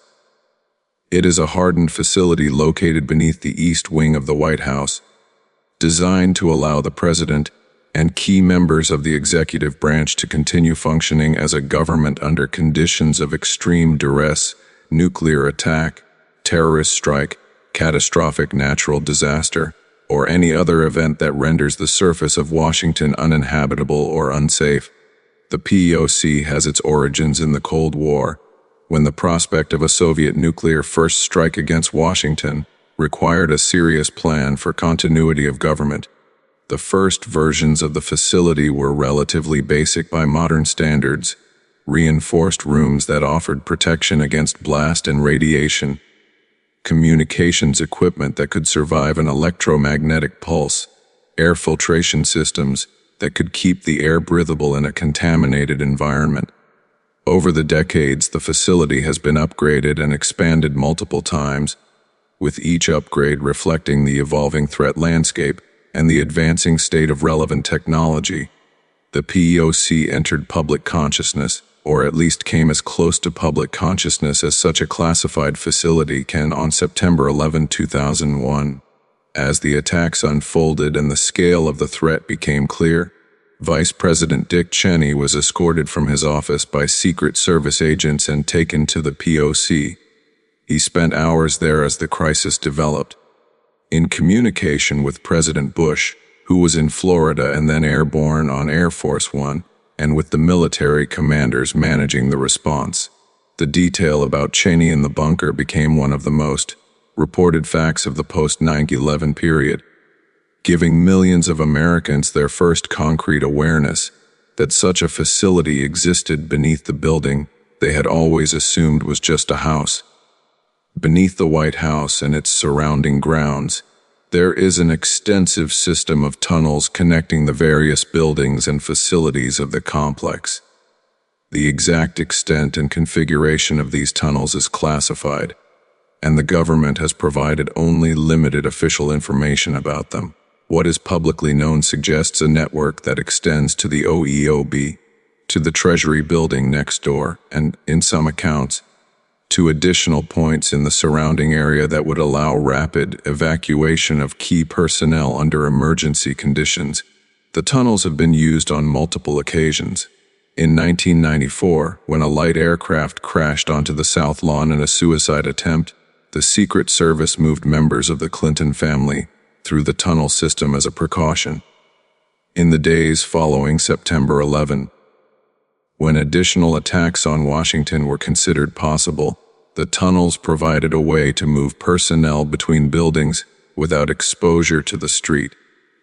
It is a hardened facility located beneath the east wing of the White House, designed to allow the president and key members of the executive branch to continue functioning as a government under conditions of extreme duress, nuclear attack, terrorist strike, catastrophic natural disaster, or any other event that renders the surface of Washington uninhabitable or unsafe. The POC has its origins in the Cold War, when the prospect of a Soviet nuclear first strike against Washington required a serious plan for continuity of government. The first versions of the facility were relatively basic by modern standards, reinforced rooms that offered protection against blast and radiation, communications equipment that could survive an electromagnetic pulse, air filtration systems that could keep the air breathable in a contaminated environment. Over the decades, the facility has been upgraded and expanded multiple times, with each upgrade reflecting the evolving threat landscape and the advancing state of relevant technology. The POC entered public consciousness, or at least came as close to public consciousness as such a classified facility can, on September 11, 2001. As the attacks unfolded and the scale of the threat became clear, Vice President Dick Cheney was escorted from his office by Secret Service agents and taken to the POC. He spent hours there as the crisis developed, in communication with President Bush, who was in Florida and then airborne on Air Force One, and with the military commanders managing the response. The detail about Cheney in the bunker became one of the most reported facts of the post-9/11 period, giving millions of Americans their first concrete awareness that such a facility existed beneath the building they had always assumed was just a house. Beneath the White House and its surrounding grounds, there is an extensive system of tunnels connecting the various buildings and facilities of the complex. The exact extent and configuration of these tunnels is classified, and the government has provided only limited official information about them. What is publicly known suggests a network that extends to the OEOB, to the Treasury building next door, and, in some accounts, to additional points in the surrounding area that would allow rapid evacuation of key personnel under emergency conditions. The tunnels have been used on multiple occasions. In 1994, when a light aircraft crashed onto the South Lawn in a suicide attempt, the Secret Service moved members of the Clinton family through the tunnel system as a precaution. In the days following September 11, when additional attacks on Washington were considered possible, the tunnels provided a way to move personnel between buildings without exposure to the street.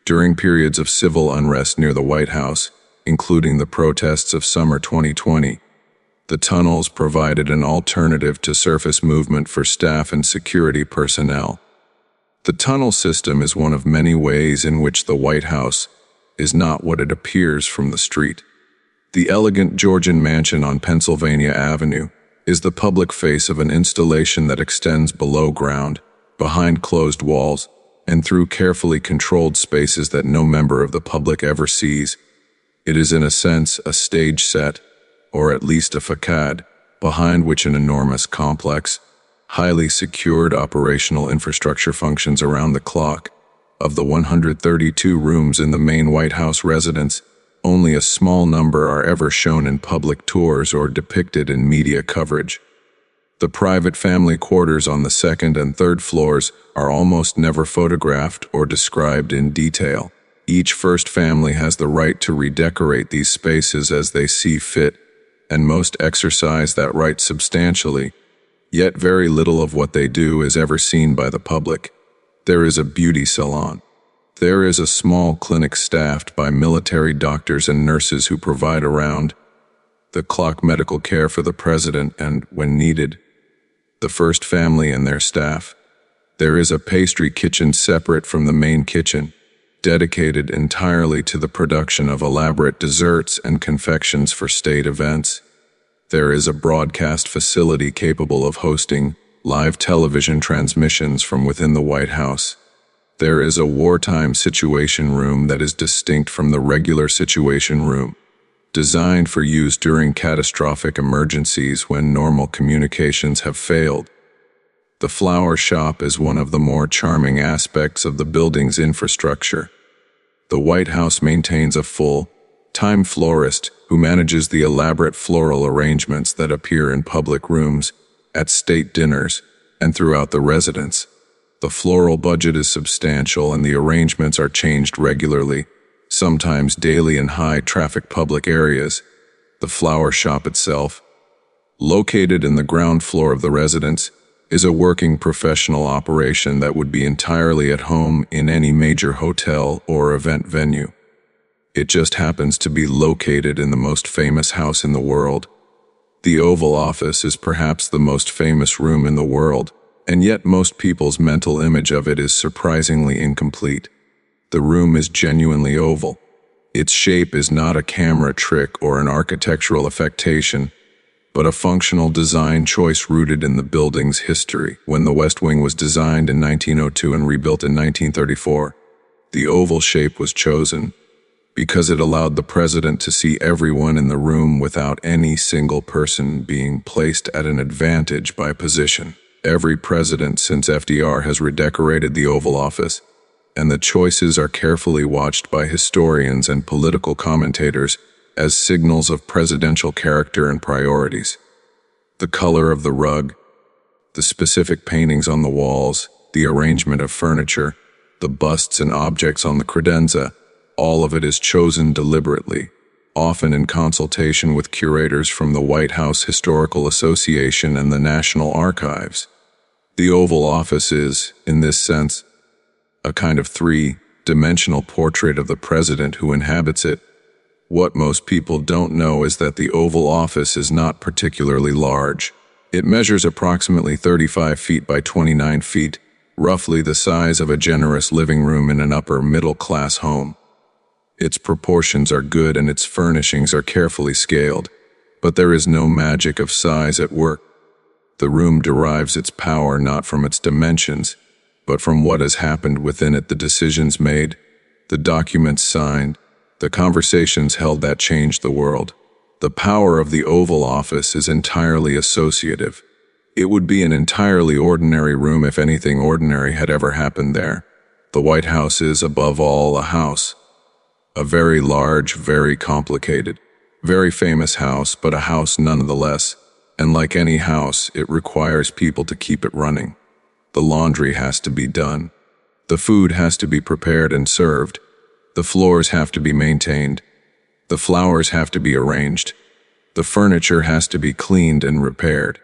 During periods of civil unrest near the White House, including the protests of summer 2020, the tunnels provided an alternative to surface movement for staff and security personnel. The tunnel system is one of many ways in which the White House is not what it appears from the street. The elegant Georgian mansion on Pennsylvania Avenue is the public face of an installation that extends below ground, behind closed walls, and through carefully controlled spaces that no member of the public ever sees. It is in a sense a stage set, or at least a facade, behind which an enormous complex, highly secured operational infrastructure functions around the clock. Of the 132 rooms in the main White House residence, only a small number are ever shown in public tours or depicted in media coverage. The private family quarters on the second and third floors are almost never photographed or described in detail. Each first family has the right to redecorate these spaces as they see fit, and most exercise that right substantially. Yet very little of what they do is ever seen by the public. There is a beauty salon. There is a small clinic staffed by military doctors and nurses who provide around-the-clock medical care for the president and, when needed, the first family and their staff. There is a pastry kitchen separate from the main kitchen, dedicated entirely to the production of elaborate desserts and confections for state events. There is a broadcast facility capable of hosting live television transmissions from within the White House. There is a wartime situation room that is distinct from the regular situation room, designed for use during catastrophic emergencies when normal communications have failed. The flower shop is one of the more charming aspects of the building's infrastructure. The White House maintains a full-time florist who manages the elaborate floral arrangements that appear in public rooms, at state dinners, and throughout the residence. The floral budget is substantial and the arrangements are changed regularly, sometimes daily in high-traffic public areas. The flower shop itself, located in the ground floor of the residence, is a working professional operation that would be entirely at home in any major hotel or event venue. It just happens to be located in the most famous house in the world. The Oval Office is perhaps the most famous room in the world, and yet most people's mental image of it is surprisingly incomplete. The room is genuinely oval. Its shape is not a camera trick or an architectural affectation, but a functional design choice rooted in the building's history. When the West Wing was designed in 1902 and rebuilt in 1934, the oval shape was chosen because it allowed the president to see everyone in the room without any single person being placed at an advantage by position. Every president since FDR has redecorated the Oval Office, and the choices are carefully watched by historians and political commentators as signals of presidential character and priorities. The color of the rug, the specific paintings on the walls, the arrangement of furniture, the busts and objects on the credenza, all of it is chosen deliberately, often in consultation with curators from the White House Historical Association and the National Archives. The Oval Office is, in this sense, a kind of three-dimensional portrait of the president who inhabits it. What most people don't know is that the Oval Office is not particularly large. It measures approximately 35 feet by 29 feet, roughly the size of a generous living room in an upper-middle-class home. Its proportions are good and its furnishings are carefully scaled, but there is no magic of size at work. The room derives its power not from its dimensions, but from what has happened within it, the decisions made, the documents signed, the conversations held that changed the world. The power of the Oval Office is entirely associative. It would be an entirely ordinary room if anything ordinary had ever happened there. The White House is, above all, a house. A very large, very complicated, very famous house, but a house nonetheless. And like any house, it requires people to keep it running. The laundry has to be done. The food has to be prepared and served. The floors have to be maintained. The flowers have to be arranged. The furniture has to be cleaned and repaired.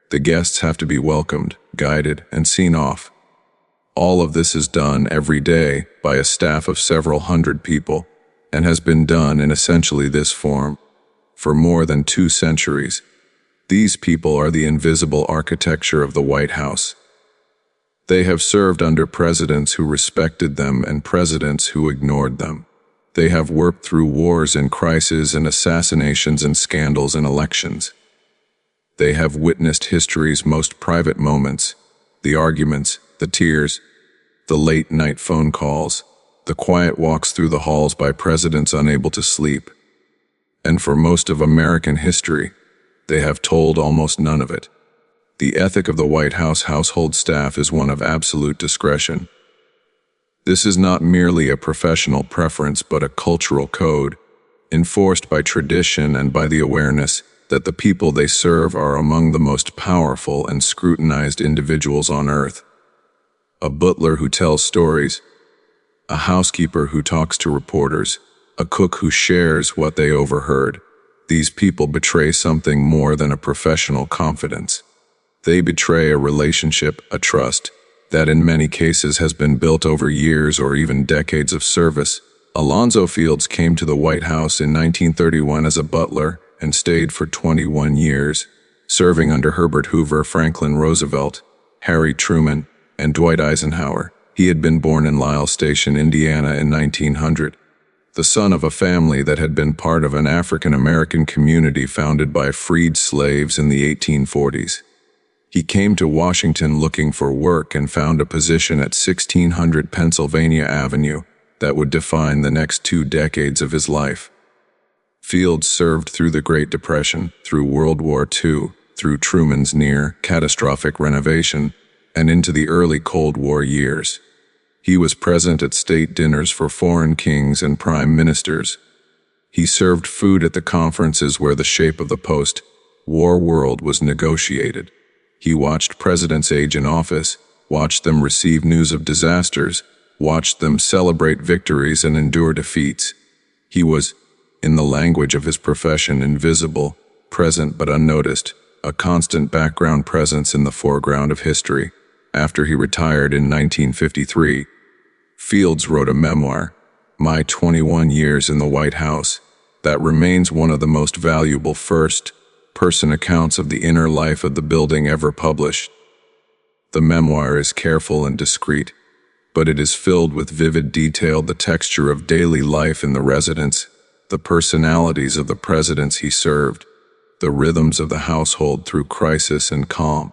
The guests have to be welcomed, guided, and seen off. All of this is done every day by a staff of several hundred people, and has been done in essentially this form for more than 2 centuries. These people are the invisible architecture of the White House. They have served under presidents who respected them and presidents who ignored them. They have worked through wars and crises and assassinations and scandals and elections. They have witnessed history's most private moments, the arguments, the tears, the late-night phone calls, the quiet walks through the halls by presidents unable to sleep. And for most of American history, they have told almost none of it. The ethic of the White House household staff is one of absolute discretion. This is not merely a professional preference but a cultural code, enforced by tradition and by the awareness that the people they serve are among the most powerful and scrutinized individuals on earth. A butler who tells stories, a housekeeper who talks to reporters, a cook who shares what they overheard. These people betray something more than a professional confidence. They betray a relationship, a trust, that in many cases has been built over years or even decades of service. Alonzo Fields came to the White House in 1931 as a butler and stayed for 21 years, serving under Herbert Hoover, Franklin Roosevelt, Harry Truman, and Dwight Eisenhower. He had been born in Lyle Station, Indiana in 1900, the son of a family that had been part of an African-American community founded by freed slaves in the 1840s. He came to Washington looking for work and found a position at 1600 Pennsylvania Avenue that would define the next 2 decades of his life. Fields served through the Great Depression, through World War II, through Truman's near-catastrophic renovation, and into the early Cold War years. He was present at state dinners for foreign kings and prime ministers. He served food at the conferences where the shape of the post-war world was negotiated. He watched presidents age in office, watched them receive news of disasters, watched them celebrate victories and endure defeats. He was, in the language of his profession, invisible, present but unnoticed, a constant background presence in the foreground of history. After he retired in 1953, Fields wrote a memoir, My 21 Years in the White House, that remains one of the most valuable first-person accounts of the inner life of the building ever published. The memoir is careful and discreet, but it is filled with vivid detail, the texture of daily life in the residence, the personalities of the presidents he served, the rhythms of the household through crisis and calm.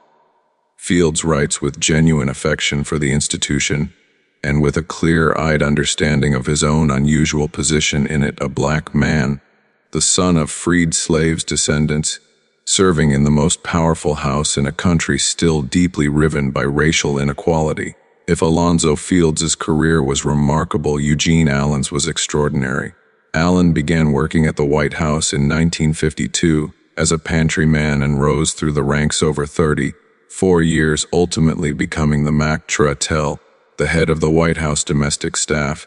Fields writes with genuine affection for the institution, and with a clear-eyed understanding of his own unusual position in it, a black man, the son of freed slaves' descendants, serving in the most powerful house in a country still deeply riven by racial inequality. If Alonzo Fields' career was remarkable, Eugene Allen's was extraordinary. Allen began working at the White House in 1952 as a pantryman and rose through the ranks over 34 years, ultimately becoming the maitre, the head of the White House domestic staff.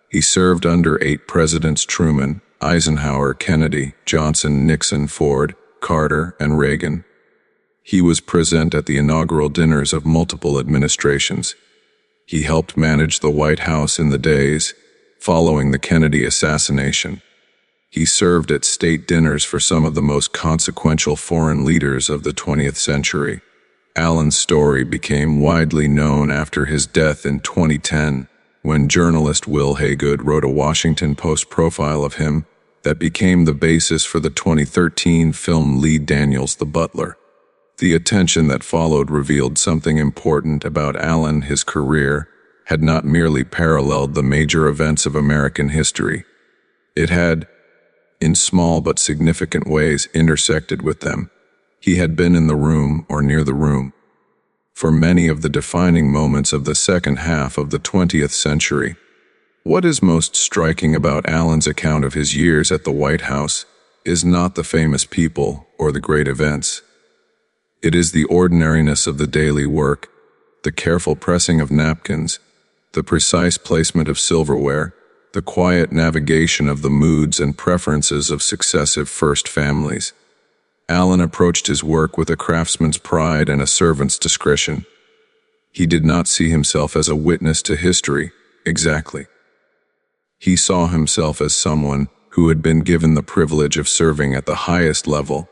He served under 8 presidents: Truman, Eisenhower, Kennedy, Johnson, Nixon, Ford, Carter, and Reagan. He was present at the inaugural dinners of multiple administrations. He helped manage the White House in the days following the Kennedy assassination. He served at state dinners for some of the most consequential foreign leaders of the 20th century. Allen's story became widely known after his death in 2010, when journalist Will Haygood wrote a Washington Post profile of him that became the basis for the 2013 film Lee Daniels' The Butler. The attention that followed revealed something important about Allen. His career had not merely paralleled the major events of American history. It had, in small but significant ways, intersected with them. He had been in the room or near the room for many of the defining moments of the second half of the 20th century. What is most striking about Allen's account of his years at the White House is not the famous people or the great events. It is the ordinariness of the daily work, the careful pressing of napkins, the precise placement of silverware, the quiet navigation of the moods and preferences of successive first families. Allen approached his work with a craftsman's pride and a servant's discretion. He did not see himself as a witness to history, exactly. He saw himself as someone who had been given the privilege of serving at the highest level,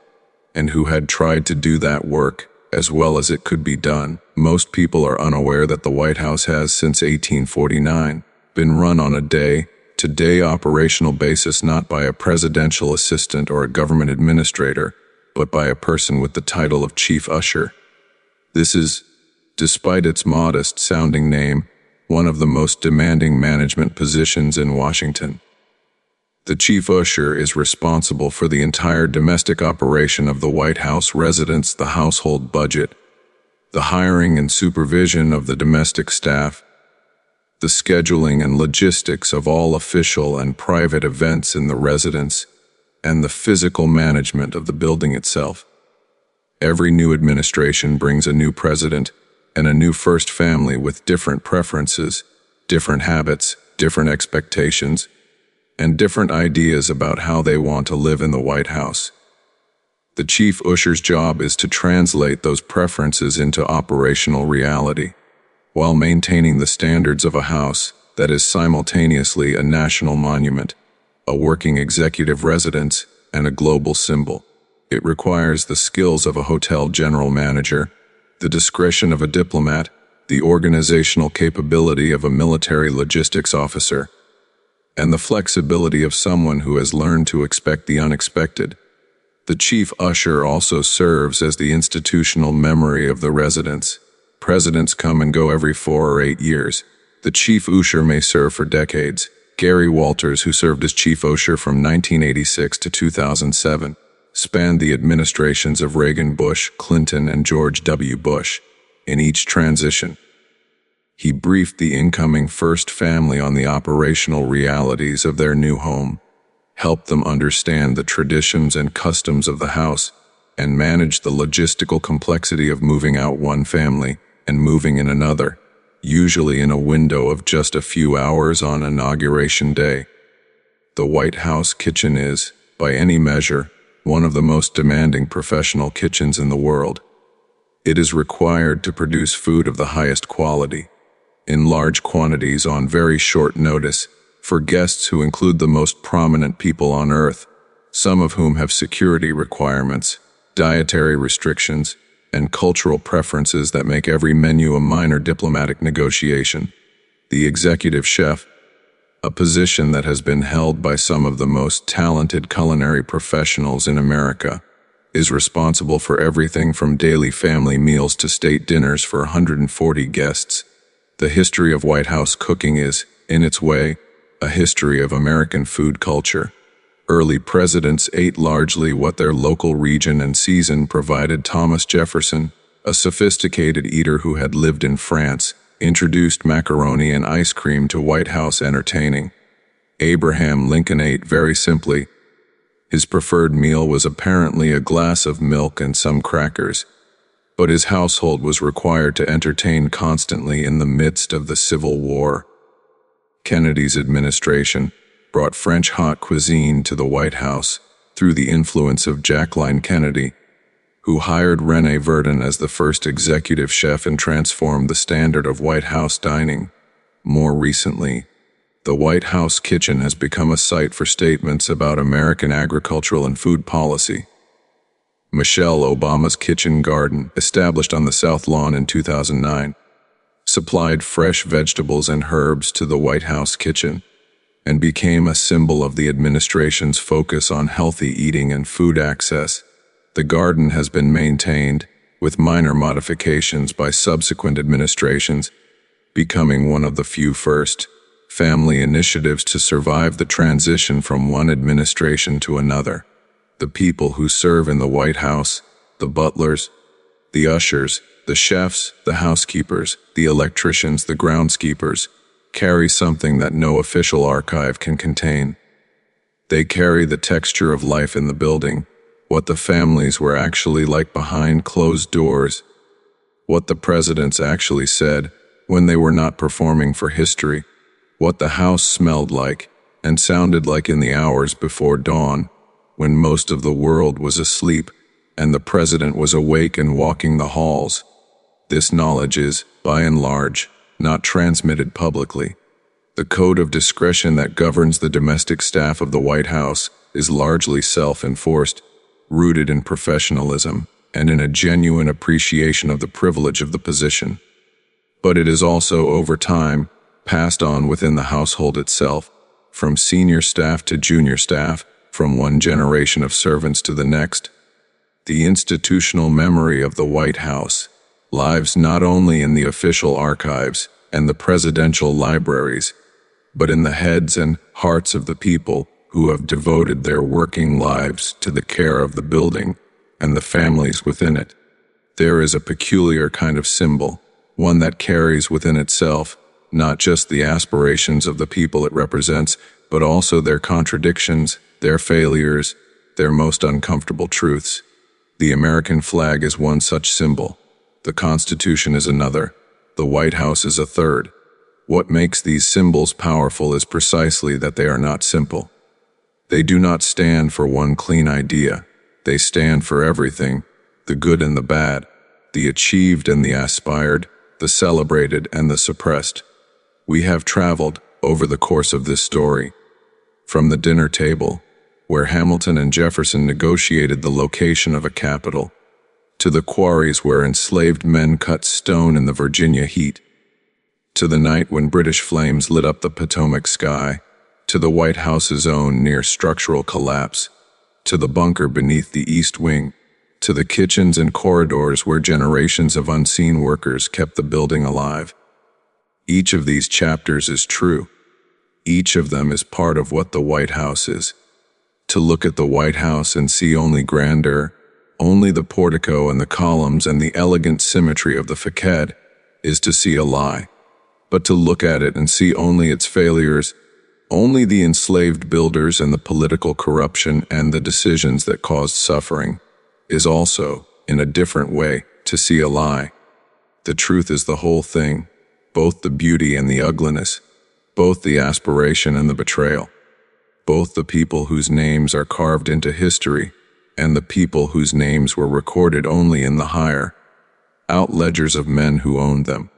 and who had tried to do that work as well as it could be done. Most people are unaware that the White House has, since 1849, been run on a day-to-day operational basis, not by a presidential assistant or a government administrator, but by a person with the title of chief usher. This is, despite its modest-sounding name, one of the most demanding management positions in Washington. The chief usher is responsible for the entire domestic operation of the White House residence, the household budget, the hiring and supervision of the domestic staff, the scheduling and logistics of all official and private events in the residence, and the physical management of the building itself. Every new administration brings a new president and a new first family with different preferences, different habits, different expectations, and different ideas about how they want to live in the White House. The chief usher's job is to translate those preferences into operational reality, while maintaining the standards of a house that is simultaneously a national monument, a working executive residence, and a global symbol. It requires the skills of a hotel general manager, the discretion of a diplomat, the organizational capability of a military logistics officer, and the flexibility of someone who has learned to expect the unexpected. The chief usher also serves as the institutional memory of the residence. Presidents come and go every 4 or 8 years. The chief usher may serve for decades. Gary Walters, who served as chief usher from 1986 to 2007, spanned the administrations of Reagan, Bush, Clinton, and George W. Bush. In each transition, he briefed the incoming first family on the operational realities of their new home, helped them understand the traditions and customs of the house, and managed the logistical complexity of moving out one family and moving in another, usually in a window of just a few hours on Inauguration Day. The White House kitchen is, by any measure, one of the most demanding professional kitchens in the world. It is required to produce food of the highest quality, in large quantities on very short notice, for guests who include the most prominent people on earth, some of whom have security requirements, dietary restrictions, and cultural preferences that make every menu a minor diplomatic negotiation. The executive chef, a position that has been held by some of the most talented culinary professionals in America, is responsible for everything from daily family meals to state dinners for 140 guests. The history of White House cooking is, in its way, a history of American food culture. Early presidents ate largely what their local region and season provided. Thomas Jefferson, a sophisticated eater who had lived in France, introduced macaroni and ice cream to White House entertaining. Abraham Lincoln ate very simply. His preferred meal was apparently a glass of milk and some crackers, but his household was required to entertain constantly in the midst of the Civil War. Kennedy's administration brought French haute cuisine to the White House through the influence of Jacqueline Kennedy, who hired René Verdun as the first executive chef and transformed the standard of White House dining. More recently, the White House kitchen has become a site for statements about American agricultural and food policy. Michelle Obama's kitchen garden, established on the South Lawn in 2009, supplied fresh vegetables and herbs to the White House kitchen, and became a symbol of the administration's focus on healthy eating and food access. The garden has been maintained, with minor modifications by subsequent administrations, becoming one of the few first family initiatives to survive the transition from one administration to another. The people who serve in the White House, the butlers, the ushers, the chefs, the housekeepers, the electricians, the groundskeepers, carry something that no official archive can contain. They carry the texture of life in the building, what the families were actually like behind closed doors, what the presidents actually said when they were not performing for history, what the house smelled like and sounded like in the hours before dawn, when most of the world was asleep and the president was awake and walking the halls. This knowledge is, by and large, not transmitted publicly. The code of discretion that governs the domestic staff of the White House is largely self-enforced, rooted in professionalism and in a genuine appreciation of the privilege of the position. But it is also, over time, passed on within the household itself, from senior staff to junior staff, from one generation of servants to the next. The institutional memory of the White House lives not only in the official archives and the presidential libraries, but in the heads and hearts of the people who have devoted their working lives to the care of the building and the families within it. There is a peculiar kind of symbol, one that carries within itself not just the aspirations of the people it represents, but also their contradictions, their failures, their most uncomfortable truths. The American flag is one such symbol. The Constitution is another. The White House is a third. What makes these symbols powerful is precisely that they are not simple. They do not stand for one clean idea. They stand for everything, the good and the bad, the achieved and the aspired, the celebrated and the suppressed. We have traveled, over the course of this story, from the dinner table, where Hamilton and Jefferson negotiated the location of a capital, to the quarries where enslaved men cut stone in the Virginia heat, to the night when British flames lit up the Potomac sky, to the White House's own near structural collapse, to the bunker beneath the East Wing, to the kitchens and corridors where generations of unseen workers kept the building alive. Each of these chapters is true. Each of them is part of what the White House is. To look at the White House and see only grandeur, only the portico and the columns and the elegant symmetry of the facade, is to see a lie. But to look at it and see only its failures, only the enslaved builders and the political corruption and the decisions that caused suffering, is also, in a different way, to see a lie. The truth is the whole thing, both the beauty and the ugliness, both the aspiration and the betrayal, both the people whose names are carved into history and the people whose names were recorded only in the higher out ledgers of men who owned them.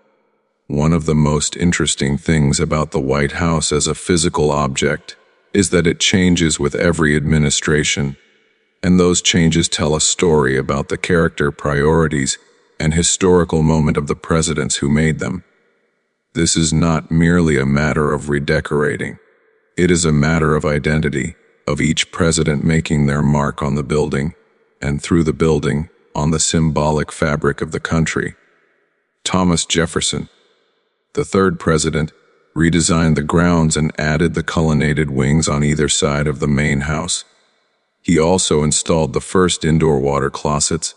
One of the most interesting things about the White House as a physical object is that it changes with every administration, and those changes tell a story about the character, priorities, and historical moment of the presidents who made them. This is not merely a matter of redecorating. It is a matter of identity, of each president making their mark on the building, and through the building, on the symbolic fabric of the country. Thomas Jefferson, the third president, redesigned the grounds and added the colonnaded wings on either side of the main house. He also installed the first indoor water closets,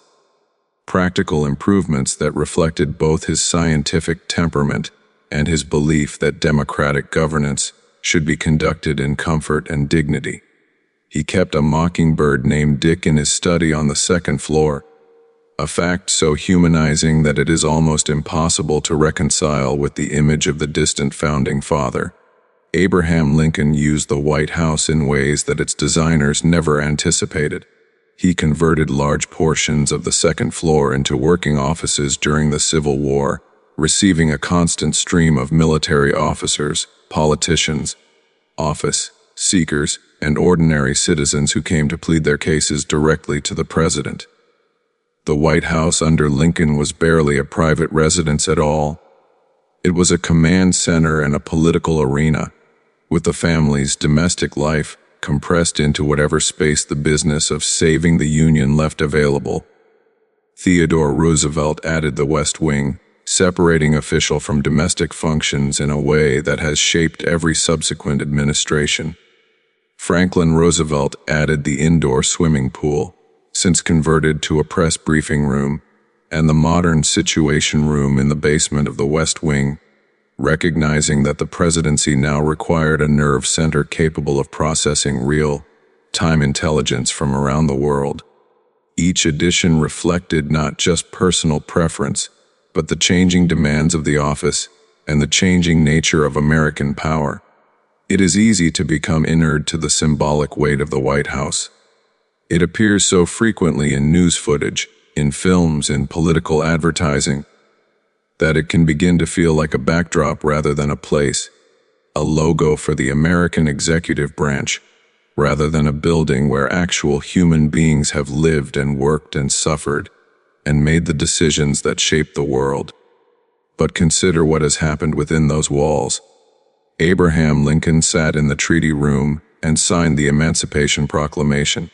practical improvements that reflected both his scientific temperament and his belief that democratic governance should be conducted in comfort and dignity. He kept a mockingbird named Dick in his study on the second floor, a fact so humanizing that it is almost impossible to reconcile with the image of the distant founding father. Abraham Lincoln used the White House in ways that its designers never anticipated. He converted large portions of the second floor into working offices during the Civil War, receiving a constant stream of military officers, politicians, office seekers, and ordinary citizens who came to plead their cases directly to the president. The White House under Lincoln was barely a private residence at all. It was a command center and a political arena, with the family's domestic life compressed into whatever space the business of saving the Union left available. Theodore Roosevelt added the West Wing, separating official from domestic functions in a way that has shaped every subsequent administration. Franklin Roosevelt added the indoor swimming pool, since converted to a press briefing room, and the modern Situation Room in the basement of the West Wing, recognizing that the presidency now required a nerve center capable of processing real-time intelligence from around the world. Each addition reflected not just personal preference, but the changing demands of the office and the changing nature of American power. It is easy to become inured to the symbolic weight of the White House. It appears so frequently in news footage, in films, in political advertising, that it can begin to feel like a backdrop rather than a place, a logo for the American executive branch, rather than a building where actual human beings have lived and worked and suffered and made the decisions that shape the world. But consider what has happened within those walls. Abraham Lincoln sat in the Treaty Room and signed the Emancipation Proclamation,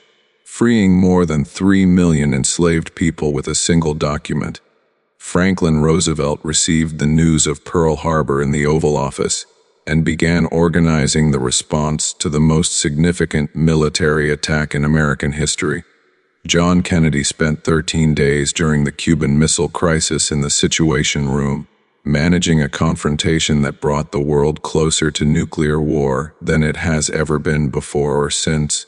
freeing more than 3 million enslaved people with a single document. Franklin Roosevelt received the news of Pearl Harbor in the Oval Office and began organizing the response to the most significant military attack in American history. John Kennedy spent 13 days during the Cuban Missile Crisis in the Situation Room, managing a confrontation that brought the world closer to nuclear war than it has ever been before or since.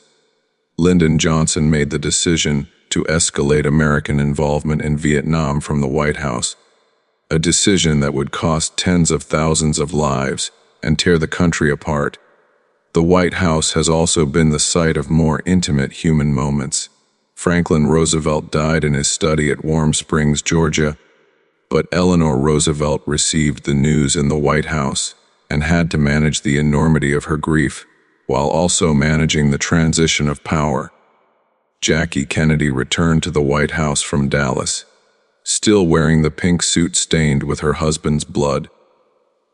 Lyndon Johnson made the decision to escalate American involvement in Vietnam from the White House, a decision that would cost tens of thousands of lives and tear the country apart. The White House has also been the site of more intimate human moments. Franklin Roosevelt died in his study at Warm Springs, Georgia, but Eleanor Roosevelt received the news in the White House and had to manage the enormity of her grief while also managing the transition of power. Jackie Kennedy returned to the White House from Dallas, still wearing the pink suit stained with her husband's blood,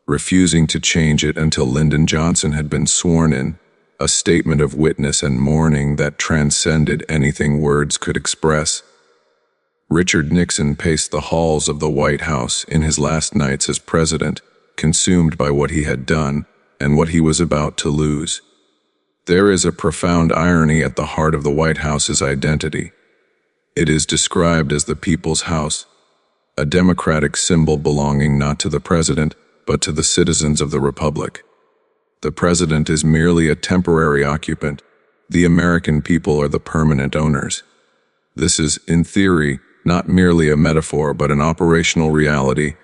refusing to change it until Lyndon Johnson had been sworn in, a statement of witness and mourning that transcended anything words could express. Richard Nixon paced the halls of the White House in his last nights as president, consumed by what he had done and what he was about to lose. There is a profound irony at the heart of the White House's identity. It is described as the People's House, a democratic symbol belonging not to the president, but to the citizens of the republic. The president is merely a temporary occupant. The American people are the permanent owners. This is, in theory, not merely a metaphor, but an operational reality.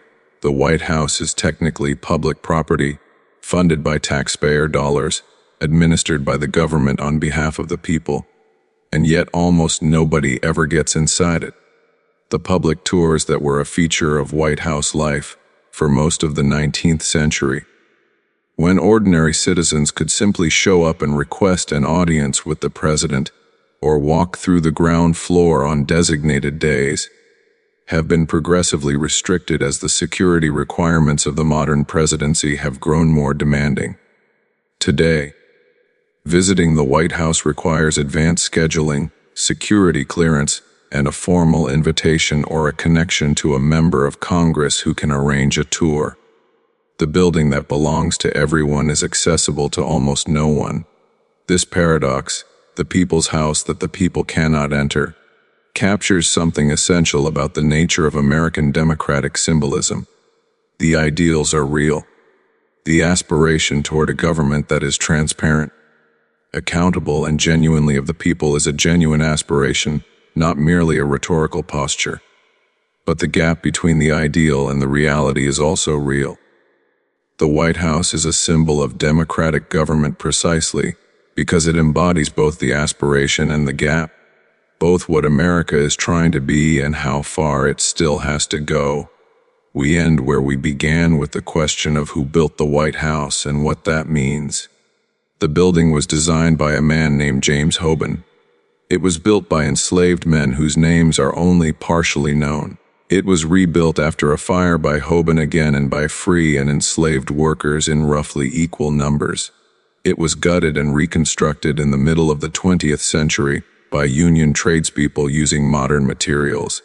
The White House is technically public property, funded by taxpayer dollars, administered by the government on behalf of the people, and yet almost nobody ever gets inside it. The public tours that were a feature of White House life for most of the 19th century, when ordinary citizens could simply show up and request an audience with the president or walk through the ground floor on designated days, have been progressively restricted as the security requirements of the modern presidency have grown more demanding. Today, visiting the White House requires advanced scheduling, security clearance, and a formal invitation or a connection to a member of Congress who can arrange a tour. The building that belongs to everyone is accessible to almost no one. This paradox, the people's house that the people cannot enter, captures something essential about the nature of American democratic symbolism. The ideals are real. The aspiration toward a government that is transparent, accountable, and genuinely of the people is a genuine aspiration, not merely a rhetorical posture. But the gap between the ideal and the reality is also real. The White House is a symbol of democratic government precisely because it embodies both the aspiration and the gap, both what America is trying to be and how far it still has to go. We end where we began, with the question of who built the White House and what that means. The building was designed by a man named James Hoban. It was built by enslaved men whose names are only partially known. It was rebuilt after a fire by Hoban again and by free and enslaved workers in roughly equal numbers. It was gutted and reconstructed in the middle of the 20th century by Union tradespeople using modern materials.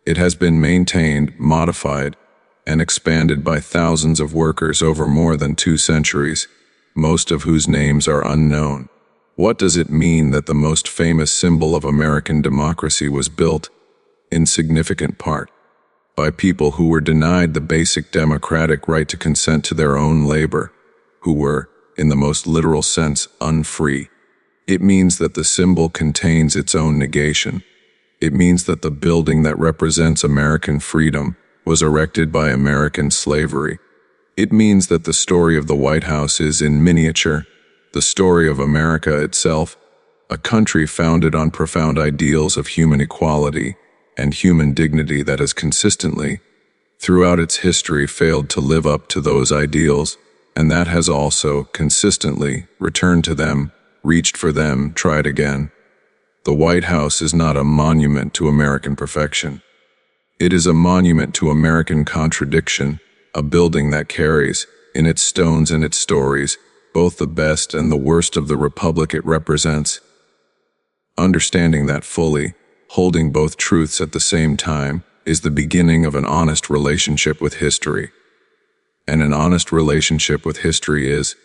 It has been maintained, modified, and expanded by thousands of workers over more than 2 centuries, most of whose names are unknown. What does it mean that the most famous symbol of American democracy was built, in significant part, by people who were denied the basic democratic right to consent to their own labor, who were, in the most literal sense, unfree? It means that the symbol contains its own negation. It means that the building that represents American freedom was erected by American slavery. It means that the story of the White House is, in miniature, the story of America itself, a country founded on profound ideals of human equality and human dignity that has consistently, throughout its history, failed to live up to those ideals, and that has also consistently returned to them, reached for them, tried again. The White House is not a monument to American perfection. It is a monument to American contradiction, a building that carries, in its stones and its stories, both the best and the worst of the republic it represents. Understanding that fully, holding both truths at the same time, is the beginning of an honest relationship with history. And an honest relationship with history is,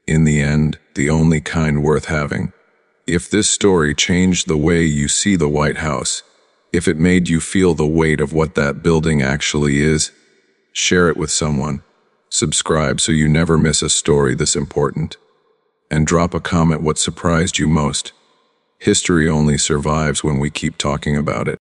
in the end, the only kind worth having. If this story changed the way you see the White House, if it made you feel the weight of what that building actually is, share it with someone. Subscribe so you never miss a story this important. And drop a comment what surprised you most. History only survives when we keep talking about it.